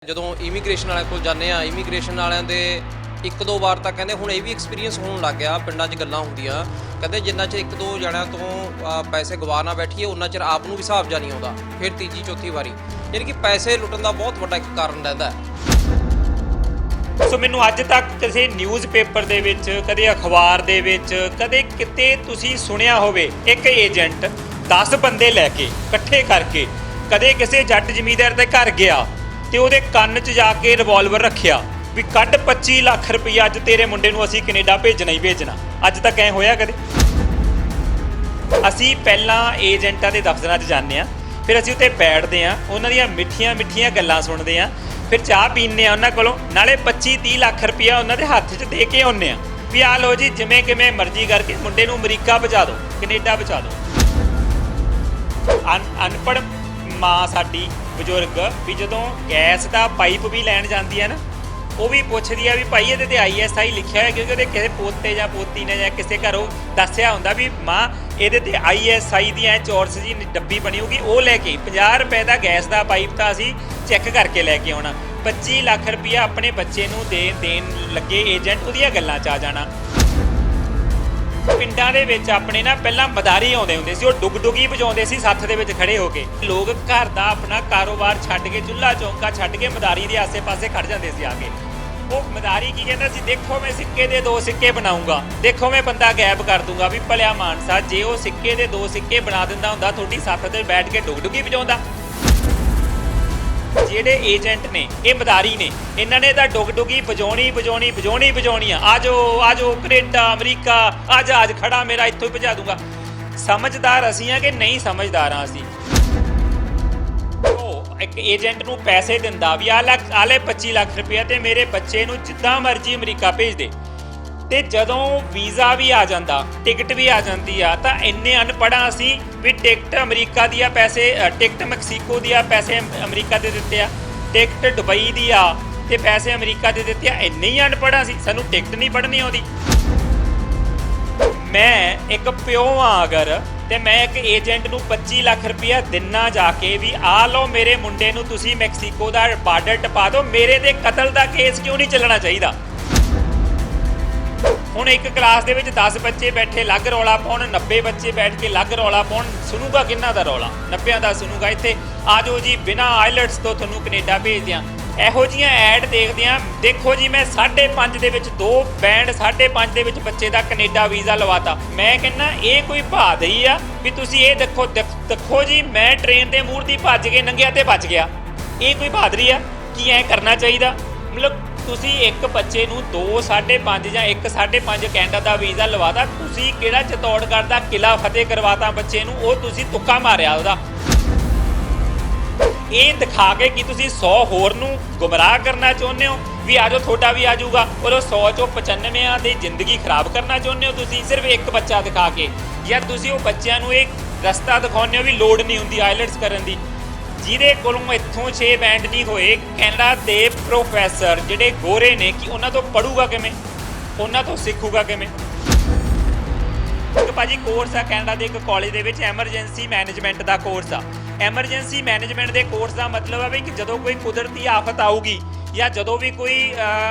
ਜਦੋਂ ਇਮੀਗ੍ਰੇਸ਼ਨ ਵਾਲਿਆਂ ਕੋਲ ਜਾਂਦੇ ਆ ਇਮੀਗ੍ਰੇਸ਼ਨ ਵਾਲਿਆਂ ਦੇ ਇੱਕ ਦੋ ਵਾਰ ਤਾਂ ਕਹਿੰਦੇ ਹੁਣ ਇਹ ਵੀ ਐਕਸਪੀਰੀਅੰਸ ਹੋਣ ਲੱਗ ਗਿਆ। ਪਿੰਡਾਂ 'ਚ ਗੱਲਾਂ ਹੁੰਦੀਆਂ, ਕਹਿੰਦੇ ਜਿੰਨਾ ਚਿਰ ਇੱਕ ਦੋ ਜਣਿਆਂ ਤੋਂ ਪੈਸੇ ਗਵਾ ਨਾ ਬੈਠੀਏ ਉਹਨਾਂ ਚਿਰ ਆਪ ਨੂੰ ਵੀ ਹਿਸਾਬ ਜਾ ਨਹੀਂ ਆਉਂਦਾ। ਫਿਰ ਤੀਜੀ ਚੌਥੀ ਵਾਰੀ ਯਾਨੀ ਕਿ ਪੈਸੇ ਲੁੱਟਣ ਦਾ ਬਹੁਤ ਵੱਡਾ ਇੱਕ ਕਾਰਨ ਰਹਿੰਦਾ। ਸੋ ਮੈਨੂੰ ਅੱਜ ਤੱਕ ਕਿਸੇ ਨਿਊਜ਼ਪੇਪਰ ਦੇ ਵਿੱਚ, ਕਦੇ ਅਖਬਾਰ ਦੇ ਵਿੱਚ, ਕਦੇ ਕਿਤੇ ਤੁਸੀਂ ਸੁਣਿਆ ਹੋਵੇ ਇੱਕ ਏਜੰਟ 10 ਬੰਦੇ ਲੈ ਕੇ ਇਕੱਠੇ ਕਰਕੇ ਕਦੇ ਕਿਸੇ ਜੱਟ ਜ਼ਮੀਂਦਾਰ ਦੇ ਘਰ ਗਿਆ ਤੇ ਉਹਦੇ ਕੰਨ 'ਚ ਜਾ ਕੇ ਰਿਵਾਲਵਰ ਰੱਖਿਆ ਵੀ ਕੱਢ 25 ਲੱਖ ਰੁਪਈਆ, ਅੱਜ ਤੇਰੇ ਮੁੰਡੇ ਨੂੰ ਅਸੀਂ ਕੈਨੇਡਾ ਭੇਜਣਾ ਹੀ ਭੇਜਣਾ। ਅੱਜ ਤੱਕ ਐ ਹੋਇਆ ਕਦੇ? ਅਸੀਂ ਪਹਿਲਾਂ ਏਜੰਟਾਂ ਦੇ ਦਫ਼ਤਰਾਂ 'ਚ ਜਾਂਦੇ ਹਾਂ, ਫਿਰ ਅਸੀਂ ਉੱਥੇ ਬੈਠਦੇ ਹਾਂ, ਉਹਨਾਂ ਦੀਆਂ ਮਿੱਠੀਆਂ ਮਿੱਠੀਆਂ ਗੱਲਾਂ ਸੁਣਦੇ ਹਾਂ, ਫਿਰ ਚਾਹ ਪੀਂਦੇ ਹਾਂ ਉਹਨਾਂ ਕੋਲੋਂ, ਨਾਲੇ 25-30 ਲੱਖ ਰੁਪਈਆ ਉਹਨਾਂ ਦੇ ਹੱਥ 'ਚ ਦੇ ਕੇ ਆਉਂਦੇ ਹਾਂ ਵੀ ਆ ਲਓ ਜੀ, ਜਿਵੇਂ ਕਿਵੇਂ ਮਰਜ਼ੀ ਕਰਕੇ ਮੁੰਡੇ ਨੂੰ ਅਮਰੀਕਾ ਪਹੁੰਚਾ ਦਿਓ, ਕੈਨੇਡਾ ਪਹੁੰਚਾ ਦਿਓ। ਅਨਪੜ੍ਹ ਮਾਂ ਸਾਡੀ ਬਜ਼ੁਰਗ ਵੀ ਜਦੋਂ ਗੈਸ ਦਾ ਪਾਈਪ ਵੀ ਲੈਣ ਜਾਂਦੀ ਹੈ ਨਾ, ਉਹ ਵੀ ਪੁੱਛਦੀ ਆ ਵੀ ਭਾਈ ਇਹਦੇ ਤੇ ISI ਲਿਖਿਆ ਹੋਇਆ, ਕਿਉਂਕਿ ਉਹਦੇ ਕਿਸੇ ਪੋਤੇ ਜਾਂ ਪੋਤੀ ਨੇ ਜਾਂ ਕਿਸੇ ਘਰੋਂ ਦੱਸਿਆ ਹੁੰਦਾ ਵੀ ਮਾਂ ਇਹਦੇ ਤੇ ISI ਦੀ ਐ ਚੌਰਸ ਜੀ ਡੱਬੀ ਬਣੀ ਹੋਊਗੀ, ਉਹ ਲੈ ਕੇ 50 ਰੁਪਏ ਦਾ ਗੈਸ ਦਾ ਪਾਈਪ ਤਾਂ ਅਸੀਂ ਚੈੱਕ ਕਰਕੇ ਲੈ ਕੇ ਆਉਣਾ। 25 ਲੱਖ ਰੁਪਈਆ ਆਪਣੇ ਬੱਚੇ ਨੂੰ ਦੇਣ ਲੱਗੇ ਏਜੰਟ, ਉਹਦੀਆਂ ਗੱਲਾਂ 'ਚ ਆ ਜਾਣਾ। ਪਿੰਡਾਂ ਦੇ ਵਿੱਚ ਆਪਣੇ ਨਾ ਪਹਿਲਾਂ ਮਦਾਰੀ ਆਉਂਦੇ ਹੁੰਦੇ ਸੀ, ਉਹ ਡੁਗ-ਡੁਗੀ ਵਜਾਉਂਦੇ ਸੀ ਸੱਥ ਦੇ ਵਿੱਚ ਖੜੇ ਹੋ ਕੇ। ਲੋਕ ਘਰ ਦਾ ਆਪਣਾ ਕਾਰੋਬਾਰ ਛੱਡ ਕੇ, ਚੁੱਲ੍ਹਾ ਚੌਂਕਾ ਛੱਡ ਕੇ ਮਦਾਰੀ ਦੇ ਆਸੇ-ਪਾਸੇ ਖੜ ਜਾਂਦੇ ਸੀ ਆ ਕੇ। ਉਹ ਮਦਾਰੀ ਕੀ ਕਹਿੰਦਾ ਸੀ, ਦੇਖੋ ਮੈਂ ਸਿੱਕੇ ਦੇ 2 ਸਿੱਕੇ ਬਣਾਉਂਗਾ, ਦੇਖੋ ਮੈਂ ਬੰਦਾ ਗਾਇਬ ਕਰ ਦੂੰਗਾ। ਵੀ ਭਲਿਆ ਮਾਨਸਾ, ਜੇ ਉਹ ਸਿੱਕੇ ਦੇ 2 ਸਿੱਕੇ ਬਣਾ ਦਿੰਦਾ ਹੁੰਦਾ, ਤੁਹਾਡੀ ਸੱਥ ਤੇ ਬੈਠ ਕੇ ਡੁਗ-ਡੁਗੀ ਵਜਾਉਂਦਾ? ਜਿਹੜੇ ਏਜੰਟ ਨੇ, ਇਹ ਮਦਾਰੀ ਨੇ, ਇਹਨਾਂ ਨੇ ਤਾਂ ਡੁਗ-ਡੁਗੀ ਵਜਾਉਣੀ ਆ। ਆਜੋ ਕੈਨੇਡਾ, ਅਮਰੀਕਾ, ਆ ਜਹਾਜ਼ ਖੜਾ ਮੇਰਾ, ਇੱਥੋਂ ਹੀ ਭਜਾ ਦੂੰਗਾ। ਸਮਝਦਾਰ ਅਸੀਂ ਆ ਕਿ ਨਹੀਂ ਸਮਝਦਾਰ ਆ ਅਸੀਂ? ਉਹ ਇੱਕ ਏਜੰਟ ਨੂੰ ਪੈਸੇ ਦਿੰਦਾ ਵੀ ਆ ਲੈ 25 ਲੱਖ ਰੁਪਇਆ ਤੇ ਮੇਰੇ ਬੱਚੇ ਨੂੰ ਜਿੱਦਾਂ ਮਰਜ਼ੀ ਅਮਰੀਕਾ ਭੇਜ ਦੇ, ਤੇ ਜਦੋਂ ਵੀਜ਼ਾ ਵੀ ਆ ਜਾਂਦਾ, ਟਿਕਟ ਵੀ ਆ ਜਾਂਦੀ ਆ, ਤਾਂ ਇੰਨੇ ਅਨਪੜ੍ਹਾਂ ਅਸੀਂ ਵੀ ਟਿਕਟ ਅਮਰੀਕਾ ਦੀ ਆ ਪੈਸੇ, ਟਿਕਟ ਮੈਕਸੀਕੋ ਦੀ ਆ ਪੈਸੇ ਅਮਰੀਕਾ ਦੇ ਦਿੱਤੇ ਆ, ਟਿਕਟ ਦੁਬਈ ਦੀ ਆ ਤੇ ਪੈਸੇ ਅਮਰੀਕਾ ਦੇ ਦਿੱਤੇ ਆ। ਇੰਨੇ ਹੀ ਅਨਪੜ੍ਹਾਂ ਸੀ, ਸਾਨੂੰ ਟਿਕਟ ਨਹੀਂ ਪੜ੍ਹਨੀ ਆਉਂਦੀ। ਮੈਂ ਇੱਕ ਪਿਓ ਆ ਅਗਰ, ਤੇ ਮੈਂ ਇੱਕ ਏਜੰਟ ਨੂੰ 25 ਲੱਖ ਰੁਪਇਆ ਦਿਨਾ ਜਾ ਕੇ ਵੀ ਆ ਲਓ ਮੇਰੇ ਮੁੰਡੇ ਨੂੰ ਤੁਸੀਂ ਮੈਕਸੀਕੋ ਦਾ ਬਾਰਡਰ ਟਪਾ ਦਿਓ, ਮੇਰੇ ਤੇ ਕਤਲ ਦਾ ਕੇਸ ਕਿਉਂ ਨਹੀਂ ਚੱਲਣਾ ਚਾਹੀਦਾ? ਹੁਣ ਇੱਕ ਕਲਾਸ ਦੇ ਵਿੱਚ 10 ਬੱਚੇ ਬੈਠੇ ਅਲੱਗ ਰੌਲਾ ਪਾਉਣ, 90 ਬੱਚੇ ਬੈਠ ਕੇ ਅਲੱਗ ਰੌਲਾ ਪਾਉਣ, ਸੁਣੂਗਾ ਕਿੰਨਾ ਦਾ ਰੌਲਾ? 90 ਦਾ ਸੁਣੂਗਾ। ਇੱਥੇ ਆ ਜਾਓ ਜੀ, ਬਿਨਾਂ ਆਈਲੈਟਸ ਤੋਂ ਤੁਹਾਨੂੰ ਕੈਨੇਡਾ ਭੇਜਦੇ ਆ। ਇਹੋ ਜਿਹੀਆਂ ਐਡ ਦੇਖਦੇ ਆ, ਦੇਖੋ ਜੀ ਮੈਂ 5.5 ਦੇ ਵਿੱਚ 2 ਬੈਂਡ 5.5 ਦੇ ਵਿੱਚ ਬੱਚੇ ਦਾ ਕੈਨੇਡਾ ਵੀਜ਼ਾ ਲਵਾਤਾ। ਮੈਂ ਕਹਿੰਦਾ ਇਹ ਕੋਈ ਬਹਾਦਰੀ ਆ ਵੀ ਤੁਸੀਂ ਇਹ ਦੇਖੋ ਜੀ, ਮੈਂ ਟ੍ਰੇਨ ਦੇ ਮੂਹਰ ਦੀ ਭੱਜ ਕੇ ਨੰਗਿਆ ਤੇ ਬਚ ਗਿਆ। ਇਹ ਕੋਈ ਬਹਾਦਰੀ ਆ? ਕੀ ਐ ਕਰਨਾ ਚਾਹੀਦਾ? ਮਤਲਬ ਤੁਸੀਂ ਇੱਕ ਬੱਚੇ ਨੂੰ 2, 5.5 ਜਾਂ 1, 5.5 ਕੈਨੇਡਾ ਦਾ ਵੀਜ਼ਾ ਲਵਾਤਾ, ਤੁਸੀਂ ਕਿਹੜਾ ਚਿਤੌੜਗੜ੍ਹ ਦਾ ਕਿਲਾ ਫਤਿਹ ਕਰਵਾਤਾ ਬੱਚੇ ਨੂੰ, ਉਹ ਤੁਸੀਂ ਤੁੱਕਾ ਮਾਰਿਆ ਉਹਦਾ। ਇਹ ਦਿਖਾ ਕੇ ਕਿ ਤੁਸੀਂ 100 ਹੋਰ ਨੂੰ ਗੁੰਮਰਾਹ ਕਰਨਾ ਚਾਹੁੰਦੇ ਹੋ ਵੀ ਆਜੋ ਤੁਹਾਡਾ ਵੀ ਆ ਜਾਊਗਾ, ਔਰ ਉਹ 100 ਚੋਂ 95 ਦੀ ਜ਼ਿੰਦਗੀ ਖਰਾਬ ਕਰਨਾ ਚਾਹੁੰਦੇ ਹੋ ਤੁਸੀਂ ਸਿਰਫ ਇੱਕ ਬੱਚਾ ਦਿਖਾ ਕੇ, ਜਾਂ ਤੁਸੀਂ ਉਹ ਬੱਚਿਆਂ ਨੂੰ ਇੱਕ ਰਸਤਾ ਦਿਖਾਉਂਦੇ ਹੋ ਵੀ ਲੋੜ ਨਹੀਂ ਹੁੰਦੀ ਆਈਲੈਟਸ ਕਰਨ ਦੀ। ਜਿਹਦੇ ਕੋਲੋਂ ਇੱਥੋਂ 6 ਬੈਂਡ ਨਹੀਂ ਹੋਏ, ਕੈਨੇਡਾ ਦੇ ਪ੍ਰੋਫੈਸਰ ਜਿਹੜੇ ਗੋਰੇ ਨੇ, ਕਿ ਉਹਨਾਂ ਤੋਂ ਪੜੂਗਾ ਕਿਵੇਂ, ਉਹਨਾਂ ਤੋਂ ਸਿੱਖੂਗਾ ਕਿਵੇਂ? ਇੱਕ ਭਾਜੀ ਕੋਰਸ ਆ ਕੈਨੇਡਾ ਦੇ ਇੱਕ ਕਾਲਜ ਦੇ ਵਿੱਚ, ਐਮਰਜੈਂਸੀ ਮੈਨੇਜਮੈਂਟ ਦਾ ਕੋਰਸ ਆ। ਐਮਰਜੈਂਸੀ ਮੈਨੇਜਮੈਂਟ ਦੇ ਕੋਰਸ ਦਾ ਮਤਲਬ ਹੈ ਵੀ ਕਿ ਜਦੋਂ ਕੋਈ ਕੁਦਰਤੀ ਆਫਤ ਆਊਗੀ, ਜਾਂ ਜਦੋਂ ਵੀ ਕੋਈ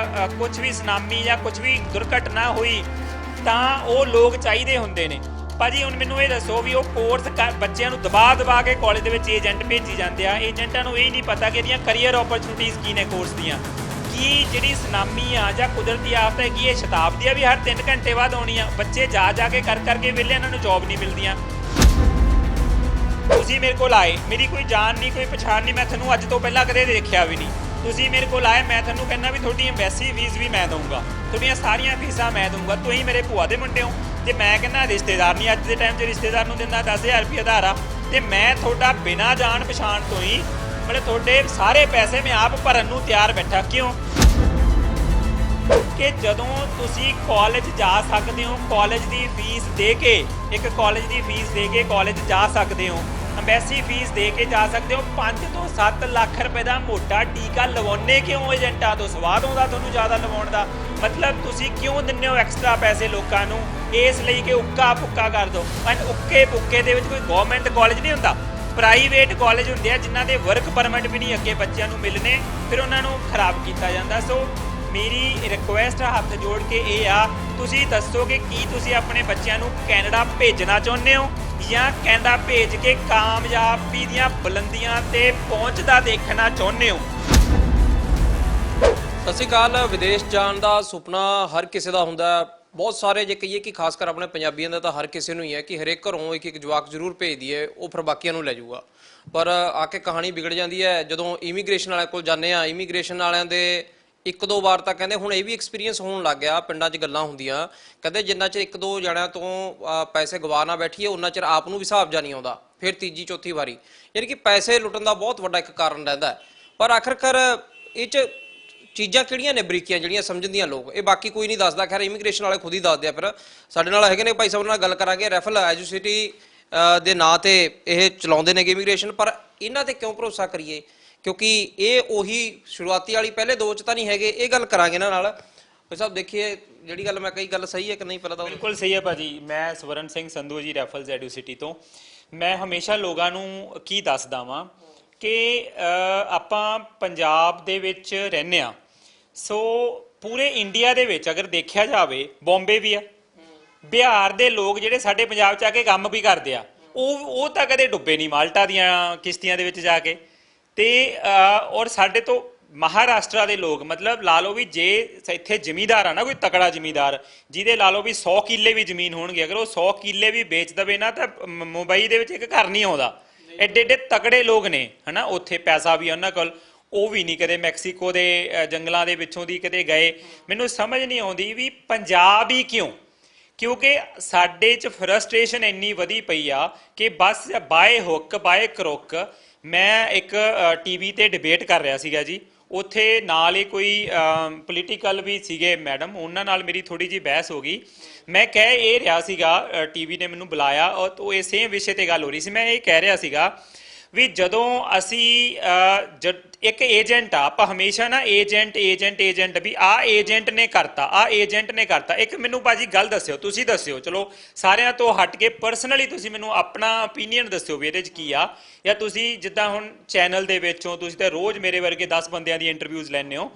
ਕੁਝ ਵੀ ਸੁਨਾਮੀ ਜਾਂ ਕੁਝ ਵੀ ਦੁਰਘਟਨਾ ਹੋਈ, ਤਾਂ ਉਹ ਲੋਕ ਚਾਹੀਦੇ ਹੁੰਦੇ ਨੇ। ਭਾਜੀ ਹੁਣ ਮੈਨੂੰ ਇਹ ਦੱਸੋ ਵੀ ਉਹ ਕੋਰਸ ਬੱਚਿਆਂ ਨੂੰ ਦਬਾ ਕੇ ਕਾਲਜ ਦੇ ਵਿੱਚ ਏਜੰਟ ਭੇਜੀ ਜਾਂਦੇ ਆ। ਏਜੰਟਾਂ ਨੂੰ ਇਹ ਨਹੀਂ ਪਤਾ ਕਿ ਇਹਦੀਆਂ ਕਰੀਅਰ ਓਪਰਚੁਨਿਟੀਜ਼ ਕੀ ਨੇ ਕੋਰਸ ਦੀਆਂ। ਕੀ ਜਿਹੜੀ ਸੁਨਾਮੀ ਆ ਜਾਂ ਕੁਦਰਤੀ ਆਫਤ ਹੈਗੀ, ਇਹ ਸ਼ਤਾਬਦੀ ਆ ਵੀ ਹਰ 3 ਘੰਟੇ ਬਾਅਦ ਆਉਣੀ ਆ? ਬੱਚੇ ਜਾ ਕੇ ਕਰਕੇ ਵਿਹਲੇ, ਇਹਨਾਂ ਨੂੰ ਜੌਬ ਨਹੀਂ ਮਿਲਦੀਆਂ। ਤੁਸੀਂ ਮੇਰੇ ਕੋਲ ਆਏ, ਮੇਰੀ ਕੋਈ ਜਾਣ ਨਹੀਂ, ਕੋਈ ਪਛਾਣ ਨਹੀਂ, ਮੈਂ ਤੁਹਾਨੂੰ ਅੱਜ ਤੋਂ ਪਹਿਲਾਂ ਕਦੇ ਦੇਖਿਆ ਵੀ ਨਹੀਂ। ਤੁਸੀਂ ਮੇਰੇ ਕੋਲ ਆਏ, ਮੈਂ ਤੁਹਾਨੂੰ ਕਹਿੰਦਾ ਵੀ ਤੁਹਾਡੀ ਐਮਬੈਸੀ ਫੀਸ ਵੀ ਮੈਂ ਦਊਂਗਾ, ਤੁਹਾਡੀਆਂ ਸਾਰੀਆਂ ਫੀਸਾਂ ਮੈਂ ਦਊਂਗਾ, ਤੁਸੀਂ ਮੇਰੇ ਭੂਆ ਦੇ ਮੁੰਡੇ ਹੋ। ਤੇ ਮੈਂ ਕਹਿੰਦਾ ਰਿਸ਼ਤੇਦਾਰ ਨਹੀਂ, ਅੱਜ ਦੇ ਟਾਈਮ 'ਚ ਰਿਸ਼ਤੇਦਾਰ ਨੂੰ ਦਿੰਦਾ 10,000 ਰੁਪਏ ਆਧਾਰ ਆ, ਤੇ ਮੈਂ ਤੁਹਾਡਾ ਬਿਨਾਂ ਜਾਣ ਪਛਾਣ ਤੋਂ ਹੀ ਮਤਲਬ ਤੁਹਾਡੇ ਸਾਰੇ ਪੈਸੇ ਮੈਂ ਆਪ ਭਰਨ ਨੂੰ ਤਿਆਰ ਬੈਠਾ। ਕਿਉਂ? ਕਿ ਜਦੋਂ ਤੁਸੀਂ ਕਾਲਜ ਜਾ ਸਕਦੇ ਹੋ, ਕਾਲਜ ਦੀ ਫੀਸ ਦੇ ਕੇ, ਇੱਕ ਕਾਲਜ ਦੀ ਫੀਸ ਦੇ ਕੇ ਕਾਲਜ ਜਾ ਸਕਦੇ ਹੋ, ਅੰਬੈਸੀ ਫੀਸ ਦੇ ਕੇ ਜਾ ਸਕਦੇ ਹੋ। 5 ਤੋਂ 7 ਲੱਖ ਰੁਪਏ ਦਾ ਮੋਟਾ ਟੀਕਾ ਲਵਾਉਣੇ ਕਿਉਂ ਏਜੰਟਾਂ ਤੋਂ? ਸਵਾਦ ਆਉਂਦਾ ਤੁਹਾਨੂੰ ਜ਼ਿਆਦਾ ਲਵਾਉਣ ਦਾ? ਮਤਲਬ ਤੁਸੀਂ ਕਿਉਂ ਦਿੰਦੇ ਹੋ ਐਕਸਟਰਾ ਪੈਸੇ ਲੋਕਾਂ ਨੂੰ? ਇਸ ਲਈ ਕਿ ਉੱਕਾ ਪੁੱਕਾ ਕਰ ਦਿਓ। ਉੱਕੇ ਪੁੱਕੇ ਦੇ ਵਿੱਚ ਕੋਈ ਗਵਰਨਮੈਂਟ ਕਾਲਜ ਨਹੀਂ ਹੁੰਦਾ, ਪ੍ਰਾਈਵੇਟ ਕਾਲਜ ਹੁੰਦੇ ਆ ਜਿਨ੍ਹਾਂ ਦੇ ਵਰਕ ਪਰਮਿਟ ਵੀ ਨਹੀਂ ਅੱਗੇ ਬੱਚਿਆਂ ਨੂੰ ਮਿਲਣੇ, ਫਿਰ ਉਹਨਾਂ ਨੂੰ ਖਰਾਬ ਕੀਤਾ ਜਾਂਦਾ। ਸੋ ਮੇਰੀ ਰਿਕੁਐਸਟ ਹੱਥ ਜੋੜ ਕੇ ਇਹ ਆ, ਤੁਸੀਂ ਦੱਸੋ ਕਿ ਕੀ ਤੁਸੀਂ ਆਪਣੇ ਬੱਚਿਆਂ ਨੂੰ ਕੈਨੇਡਾ ਭੇਜਣਾ ਚਾਹੁੰਦੇ ਹੋ ਜਾਂ ਕੈਨੇਡਾ ਭੇਜ ਕੇ ਕਾਮਯਾਬੀ ਦੀਆਂ ਬੁਲੰਦੀਆਂ ਤੇ ਪਹੁੰਚਦਾ ਦੇਖਣਾ ਚਾਹੁੰਦੇ ਹੋ। ਸਤਿ ਸ਼੍ਰੀ ਅਕਾਲ। ਵਿਦੇਸ਼ ਜਾਣ ਦਾ ਸੁਪਨਾ ਹਰ ਕਿਸੇ ਦਾ ਹੁੰਦਾ ਹੈ। ਬਹੁਤ ਸਾਰੇ ਜੇ ਕਹੀਏ ਕਿ ਖਾਸ ਕਰ ਆਪਣੇ ਪੰਜਾਬੀਆਂ ਦਾ ਤਾਂ ਹਰ ਕਿਸੇ ਨੂੰ ਹੀ ਹੈ ਕਿ ਹਰੇਕ ਘਰੋਂ ਇੱਕ ਜਵਾਕ ਜ਼ਰੂਰ ਭੇਜ ਦਈਏ, ਉਹ ਫਿਰ ਬਾਕੀਆਂ ਨੂੰ ਲੈ ਜਾਊਗਾ। ਪਰ ਆ ਕੇ ਕਹਾਣੀ ਵਿਗੜ ਜਾਂਦੀ ਹੈ ਜਦੋਂ ਇਮੀਗ੍ਰੇਸ਼ਨ ਵਾਲਿਆਂ ਕੋਲ ਜਾਂਦੇ ਆ। ਇਮੀਗ੍ਰੇਸ਼ਨ ਵਾਲਿਆਂ ਦੇ ਇੱਕ ਦੋ ਵਾਰ ਤਾਂ ਕਹਿੰਦੇ ਹੁਣ ਇਹ ਵੀ ਐਕਸਪੀਰੀਅੰਸ ਹੋਣ ਲੱਗ ਗਿਆ, ਪਿੰਡਾਂ 'ਚ ਗੱਲਾਂ ਹੁੰਦੀਆਂ, ਕਹਿੰਦੇ ਜਿੰਨਾ ਚਿਰ ਇੱਕ ਦੋ ਜਣਿਆਂ ਤੋਂ ਪੈਸੇ ਗਵਾ ਨਾ ਬੈਠੀਏ ਉਹਨਾਂ ਚਿਰ ਆਪ ਨੂੰ ਵੀ ਹਿਸਾਬ ਜਾ ਨਹੀਂ ਆਉਂਦਾ। ਫਿਰ ਤੀਜੀ ਚੌਥੀ ਵਾਰੀ ਯਾਨੀ ਕਿ ਪੈਸੇ ਲੁੱਟਣ ਦਾ ਬਹੁਤ ਵੱਡਾ ਇੱਕ ਕਾਰਨ ਰਹਿੰਦਾ। ਪਰ ਆਖਰਕਾਰ ਇਹ 'ਚ ਚੀਜ਼ਾਂ ਕਿਹੜੀਆਂ ਨੇ ਬਰੀਕੀਆਂ ਜਿਹੜੀਆਂ ਸਮਝਦੀਆਂ ਲੋਕ, ਇਹ ਬਾਕੀ ਕੋਈ ਨਹੀਂ ਦੱਸਦਾ। ਖੈਰ ਇਮੀਗ੍ਰੇਸ਼ਨ ਵਾਲੇ ਖੁਦ ਹੀ ਦੱਸਦੇ ਆ। ਫਿਰ ਸਾਡੇ ਨਾਲ ਹੈਗੇ ਨੇ ਭਾਈ ਸਾਹਿਬ ਨਾਲ ਗੱਲ ਕਰਾਂਗੇ। ਰੈਫਲ ਐਜੂਸਿਟੀ ਦੇ ਨਾਂ ਤੇ ਇਹ ਚਲਾਉਂਦੇ ਨੇ ਇਮੀਗ੍ਰੇਸ਼ਨ, ਪਰ ਇਹਨਾਂ ਤੇ ਕਿਉਂ ਭਰੋਸਾ ਕਰੀਏ ਕਿਉਂਕਿ ਇਹ ਉਹੀ ਸ਼ੁਰੂਆਤੀ ਵਾਲੀ ਪਹਿਲੇ ਦੋ 'ਚ ਤਾਂ ਨਹੀਂ ਹੈਗੇ। ਇਹ ਗੱਲ ਕਰਾਂਗੇ ਇਹਨਾਂ ਨਾਲ। ਭਾਈ ਸਾਹਿਬ ਦੇਖੀਏ ਜਿਹੜੀ ਗੱਲ ਮੈਂ ਕਹੀ ਗੱਲ ਸਹੀ ਹੈ ਕਿ ਨਹੀਂ ਪਹਿਲਾਂ ਤਾਂ? ਬਿਲਕੁਲ ਸਹੀ ਹੈ ਭਾਜੀ। ਮੈਂ ਸਵਰਨ ਸਿੰਘ ਸੰਧੂ ਜੀ ਰੈਫਲਸ ਐਜੂਸਿਟੀ ਤੋਂ। ਮੈਂ ਹਮੇਸ਼ਾ ਲੋਕਾਂ ਨੂੰ ਕੀ ਦੱਸਦਾ ਵਾਂ ਕਿ ਆਪਾਂ ਪੰਜਾਬ ਦੇ ਵਿੱਚ ਰਹਿੰਦੇ ਹਾਂ। ਸੋ ਪੂਰੇ ਇੰਡੀਆ ਦੇ ਵਿੱਚ ਅਗਰ ਦੇਖਿਆ ਜਾਵੇ, ਬੰਬੇ ਵੀ ਆ, ਬਿਹਾਰ ਦੇ ਲੋਕ ਜਿਹੜੇ ਸਾਡੇ ਪੰਜਾਬ 'ਚ ਆ ਕੇ ਕੰਮ ਵੀ ਕਰਦੇ ਆ, ਉਹ ਤਾਂ ਕਦੇ ਡੁੱਬੇ ਨਹੀਂ ਮਾਲਟਾ ਦੀਆਂ ਕਿਸ਼ਤੀਆਂ ਦੇ ਵਿੱਚ ਜਾ ਕੇ। ਤੇ ਔਰ ਸਾਡੇ ਤੋਂ ਮਹਾਰਾਸ਼ਟਰ ਦੇ ਲੋਕ, ਮਤਲਬ ਲਾ ਲਓ ਵੀ ਜੇ ਇੱਥੇ ਜ਼ਿਮੀਂਦਾਰ ਆ ਨਾ, ਕੋਈ ਤਕੜਾ ਜ਼ਿਮੀਂਦਾਰ ਜਿਹਦੇ ਲਾ ਲਓ ਵੀ 100 ਕਿੱਲੇ ਵੀ ਜ਼ਮੀਨ ਹੋਣਗੇ, ਅਗਰ ਉਹ 100 ਕਿੱਲੇ ਵੀ ਵੇਚ ਦਵੇ ਨਾ ਤਾਂ ਮੁੰਬਈ ਦੇ ਵਿੱਚ ਇੱਕ ਘਰ ਨਹੀਂ ਆਉਂਦਾ। ਐਡੇ ਐਡੇ ਤਕੜੇ ਲੋਕ ਨੇ ਹਨਾ, ਉੱਥੇ ਪੈਸਾ ਵੀ ਉਹਨਾਂ ਕੋਲ। ਉਹ ਵੀ ਨਹੀਂ ਕਦੇ ਮੈਕਸੀਕੋ ਦੇ ਜੰਗਲਾਂ ਦੇ ਵਿੱਚੋਂ ਦੀ ਕਦੇ ਗਏ। ਮੈਨੂੰ ਸਮਝ ਨਹੀਂ ਆਉਂਦੀ ਵੀ ਪੰਜਾਬ ਹੀ ਕਿਉਂ, ਕਿਉਂਕਿ ਸਾਡੇ 'ਚ ਫਰਸਟ੍ਰੇਸ਼ਨ ਇੰਨੀ ਵਧੀ ਪਈ ਆ ਕਿ ਬਸ ਬਾਏ ਹੁੱਕ ਬਾਏ ਕਰੁੱਕ। ਮੈਂ ਇੱਕ ਟੀਵੀ ਤੇ ਡਿਬੇਟ ਕਰ ਰਿਹਾ ਸੀਗਾ ਜੀ, ਉੱਥੇ ਨਾਲ ਹੀ ਕੋਈ ਪੋਲੀਟੀਕਲ ਵੀ ਸੀਗੇ ਮੈਡਮ, ਉਹਨਾਂ ਨਾਲ ਮੇਰੀ ਥੋੜੀ ਜਿਹੀ ਬਹਿਸ ਹੋ ਗਈ। ਮੈਂ ਕਹਿ ਇਹ ਰਿਹਾ ਸੀਗਾ, ਟੀਵੀ ਨੇ ਮੈਨੂੰ ਬੁਲਾਇਆ ਔਰ ਉਹ ਇਹ ਸੇਮ ਵਿਸ਼ੇ ਤੇ ਗੱਲ ਹੋ ਰਹੀ ਸੀ। ਮੈਂ ਇਹ ਕਹਿ ਰਿਹਾ ਸੀਗਾ ਵੀ ਜਦੋਂ ਅਸੀਂ ਇੱਕ ਏਜੰਟ ਆ, ਆਪਾਂ ਹਮੇਸ਼ਾ ਨਾ ਏਜੰਟ ਵੀ ਆਹ ਏਜੰਟ ਨੇ ਕਰਤਾ, ਆਹ ਏਜੰਟ ਨੇ ਕਰਤਾ। ਇੱਕ ਮੈਨੂੰ ਭਾਜੀ ਗੱਲ ਦੱਸਿਓ, ਤੁਸੀਂ ਦੱਸਿਓ, ਚਲੋ ਸਾਰਿਆਂ ਤੋਂ ਹਟ ਕੇ ਪਰਸਨਲੀ ਤੁਸੀਂ ਮੈਨੂੰ ਆਪਣਾ ਓਪੀਨੀਅਨ ਦੱਸਿਓ ਵੀ ਇਹਦੇ 'ਚ ਕੀ ਆ। ਜਾਂ ਤੁਸੀਂ ਜਿੱਦਾਂ ਹੁਣ ਚੈਨਲ ਦੇ ਵਿੱਚੋਂ ਤੁਸੀਂ ਤਾਂ ਰੋਜ਼ ਮੇਰੇ ਵਰਗੇ 10 ਬੰਦਿਆਂ ਦੀ ਇੰਟਰਵਿਊਜ਼ ਲੈਂਦੇ ਹੋ।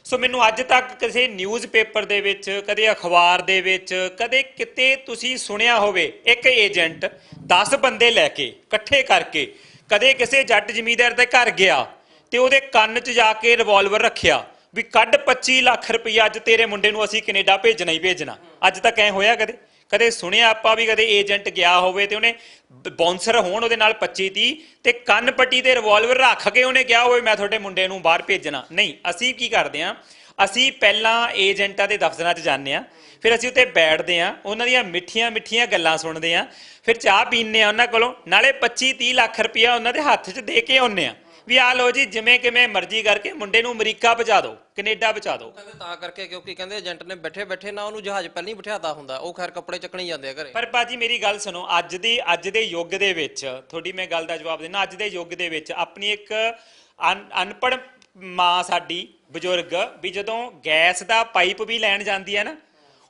ਸੋ ਮੈਨੂੰ ਅੱਜ ਤੱਕ ਕਿਸੇ ਨਿਊਜ਼ਪੇਪਰ ਦੇ ਵਿੱਚ, ਕਦੇ ਅਖਬਾਰ ਦੇ ਵਿੱਚ, ਕਦੇ ਕਿਤੇ ਤੁਸੀਂ ਸੁਣਿਆ ਹੋਵੇ ਇੱਕ ਏਜੰਟ 10 ਬੰਦੇ ਲੈ ਕੇ ਇਕੱਠੇ ਕਰਕੇ ਕਦੇ ਕਿਸੇ ਜੱਟ ਜ਼ਮੀਂਦਾਰ ਦੇ ਘਰ ਗਿਆ ਤੇ ਉਹਦੇ ਕੰਨ 'ਚ ਜਾ ਕੇ ਰਿਵਾਲਵਰ ਰੱਖਿਆ ਵੀ ਕੱਢ 25 ਲੱਖ ਰੁਪਈਆ, ਅੱਜ ਤੇਰੇ ਮੁੰਡੇ ਨੂੰ ਅਸੀਂ ਕੈਨੇਡਾ ਭੇਜਣਾ ਹੀ ਭੇਜਣਾ। ਅੱਜ ਤੱਕ ਐ ਹੋਇਆ ਕਦੇ? ਕਦੇ ਸੁਣਿਆ ਆਪਾਂ ਵੀ ਕਦੇ ਏਜੰਟ ਗਿਆ ਹੋਵੇ ਤੇ ਉਹਨੇ ਬਾਉਂਸਰ ਹੋਣ ਉਹਦੇ ਨਾਲ 25-30 ਤੇ ਕੰਨ ਪੱਟੀ ਤੇ ਰਿਵਾਲਵਰ ਰੱਖ ਕੇ ਉਹਨੇ ਕਿਹਾ ਹੋਵੇ ਮੈਂ ਤੁਹਾਡੇ ਮੁੰਡੇ ਨੂੰ ਬਾਹਰ ਭੇਜਣਾ? ਨਹੀਂ। ਅਸੀਂ ਕੀ ਕਰਦੇ ਹਾਂ, ਅਸੀਂ ਪਹਿਲਾਂ ਏਜੰਟਾਂ ਦੇ ਦਫ਼ਤਰਾਂ 'ਚ ਜਾਂਦੇ ਹਾਂ, ਫਿਰ ਅਸੀਂ ਉੱਥੇ ਬੈਠਦੇ ਹਾਂ, ਉਹਨਾਂ ਦੀਆਂ ਮਿੱਠੀਆਂ ਮਿੱਠੀਆਂ ਗੱਲਾਂ ਸੁਣਦੇ ਹਾਂ, ਫਿਰ ਚਾਹ ਪੀਂਦੇ ਹਾਂ ਉਹਨਾਂ ਕੋਲੋਂ, ਨਾਲੇ 25-30 ਲੱਖ ਰੁਪਈਆ ਉਹਨਾਂ ਦੇ ਹੱਥ 'ਚ ਦੇ ਕੇ ਆਉਂਦੇ ਹਾਂ ਵੀ ਆ ਲਓ ਜੀ, ਜਿਵੇਂ ਕਿਵੇਂ ਮਰਜ਼ੀ ਕਰਕੇ ਮੁੰਡੇ ਨੂੰ ਅਮਰੀਕਾ ਪਹੁੰਚਾ ਦਿਓ, ਕੈਨੇਡਾ ਪਹੁੰਚਾ ਦਿਓ। ਕਹਿੰਦੇ ਤਾਂ ਕਰਕੇ ਕਿਉਂਕਿ ਕਹਿੰਦੇ ਏਜੰਟ ਨੇ ਬੈਠੇ ਬੈਠੇ ਨਾ ਉਹਨੂੰ ਜਹਾਜ਼ ਪਹਿਲਾਂ ਹੀ ਬਿਠਾਤਾ ਹੁੰਦਾ, ਉਹ ਖੈਰ ਕੱਪੜੇ ਚੱਕਣੀ ਜਾਂਦੇ ਆ ਘਰੇ। ਪਰ ਬਾਜੀ ਮੇਰੀ ਗੱਲ ਸੁਣੋ, ਅੱਜ ਦੇ ਯੁੱਗ ਦੇ ਵਿੱਚ ਤੁਹਾਡੀ ਮੈਂ ਗੱਲ ਦਾ ਜਵਾਬ ਦੇਣਾ। ਅੱਜ ਦੇ ਯੁੱਗ ਦੇ ਵਿੱਚ ਆਪਣੀ ਇੱਕ ਅਨਪੜ੍ਹ ਮਾਂ ਸਾਡੀ ਬਜ਼ੁਰਗ ਵੀ ਜਦੋਂ ਗੈਸ ਦਾ ਪਾਈਪ ਵੀ ਲੈਣ ਜਾਂਦੀ ਹੈ ਨਾ,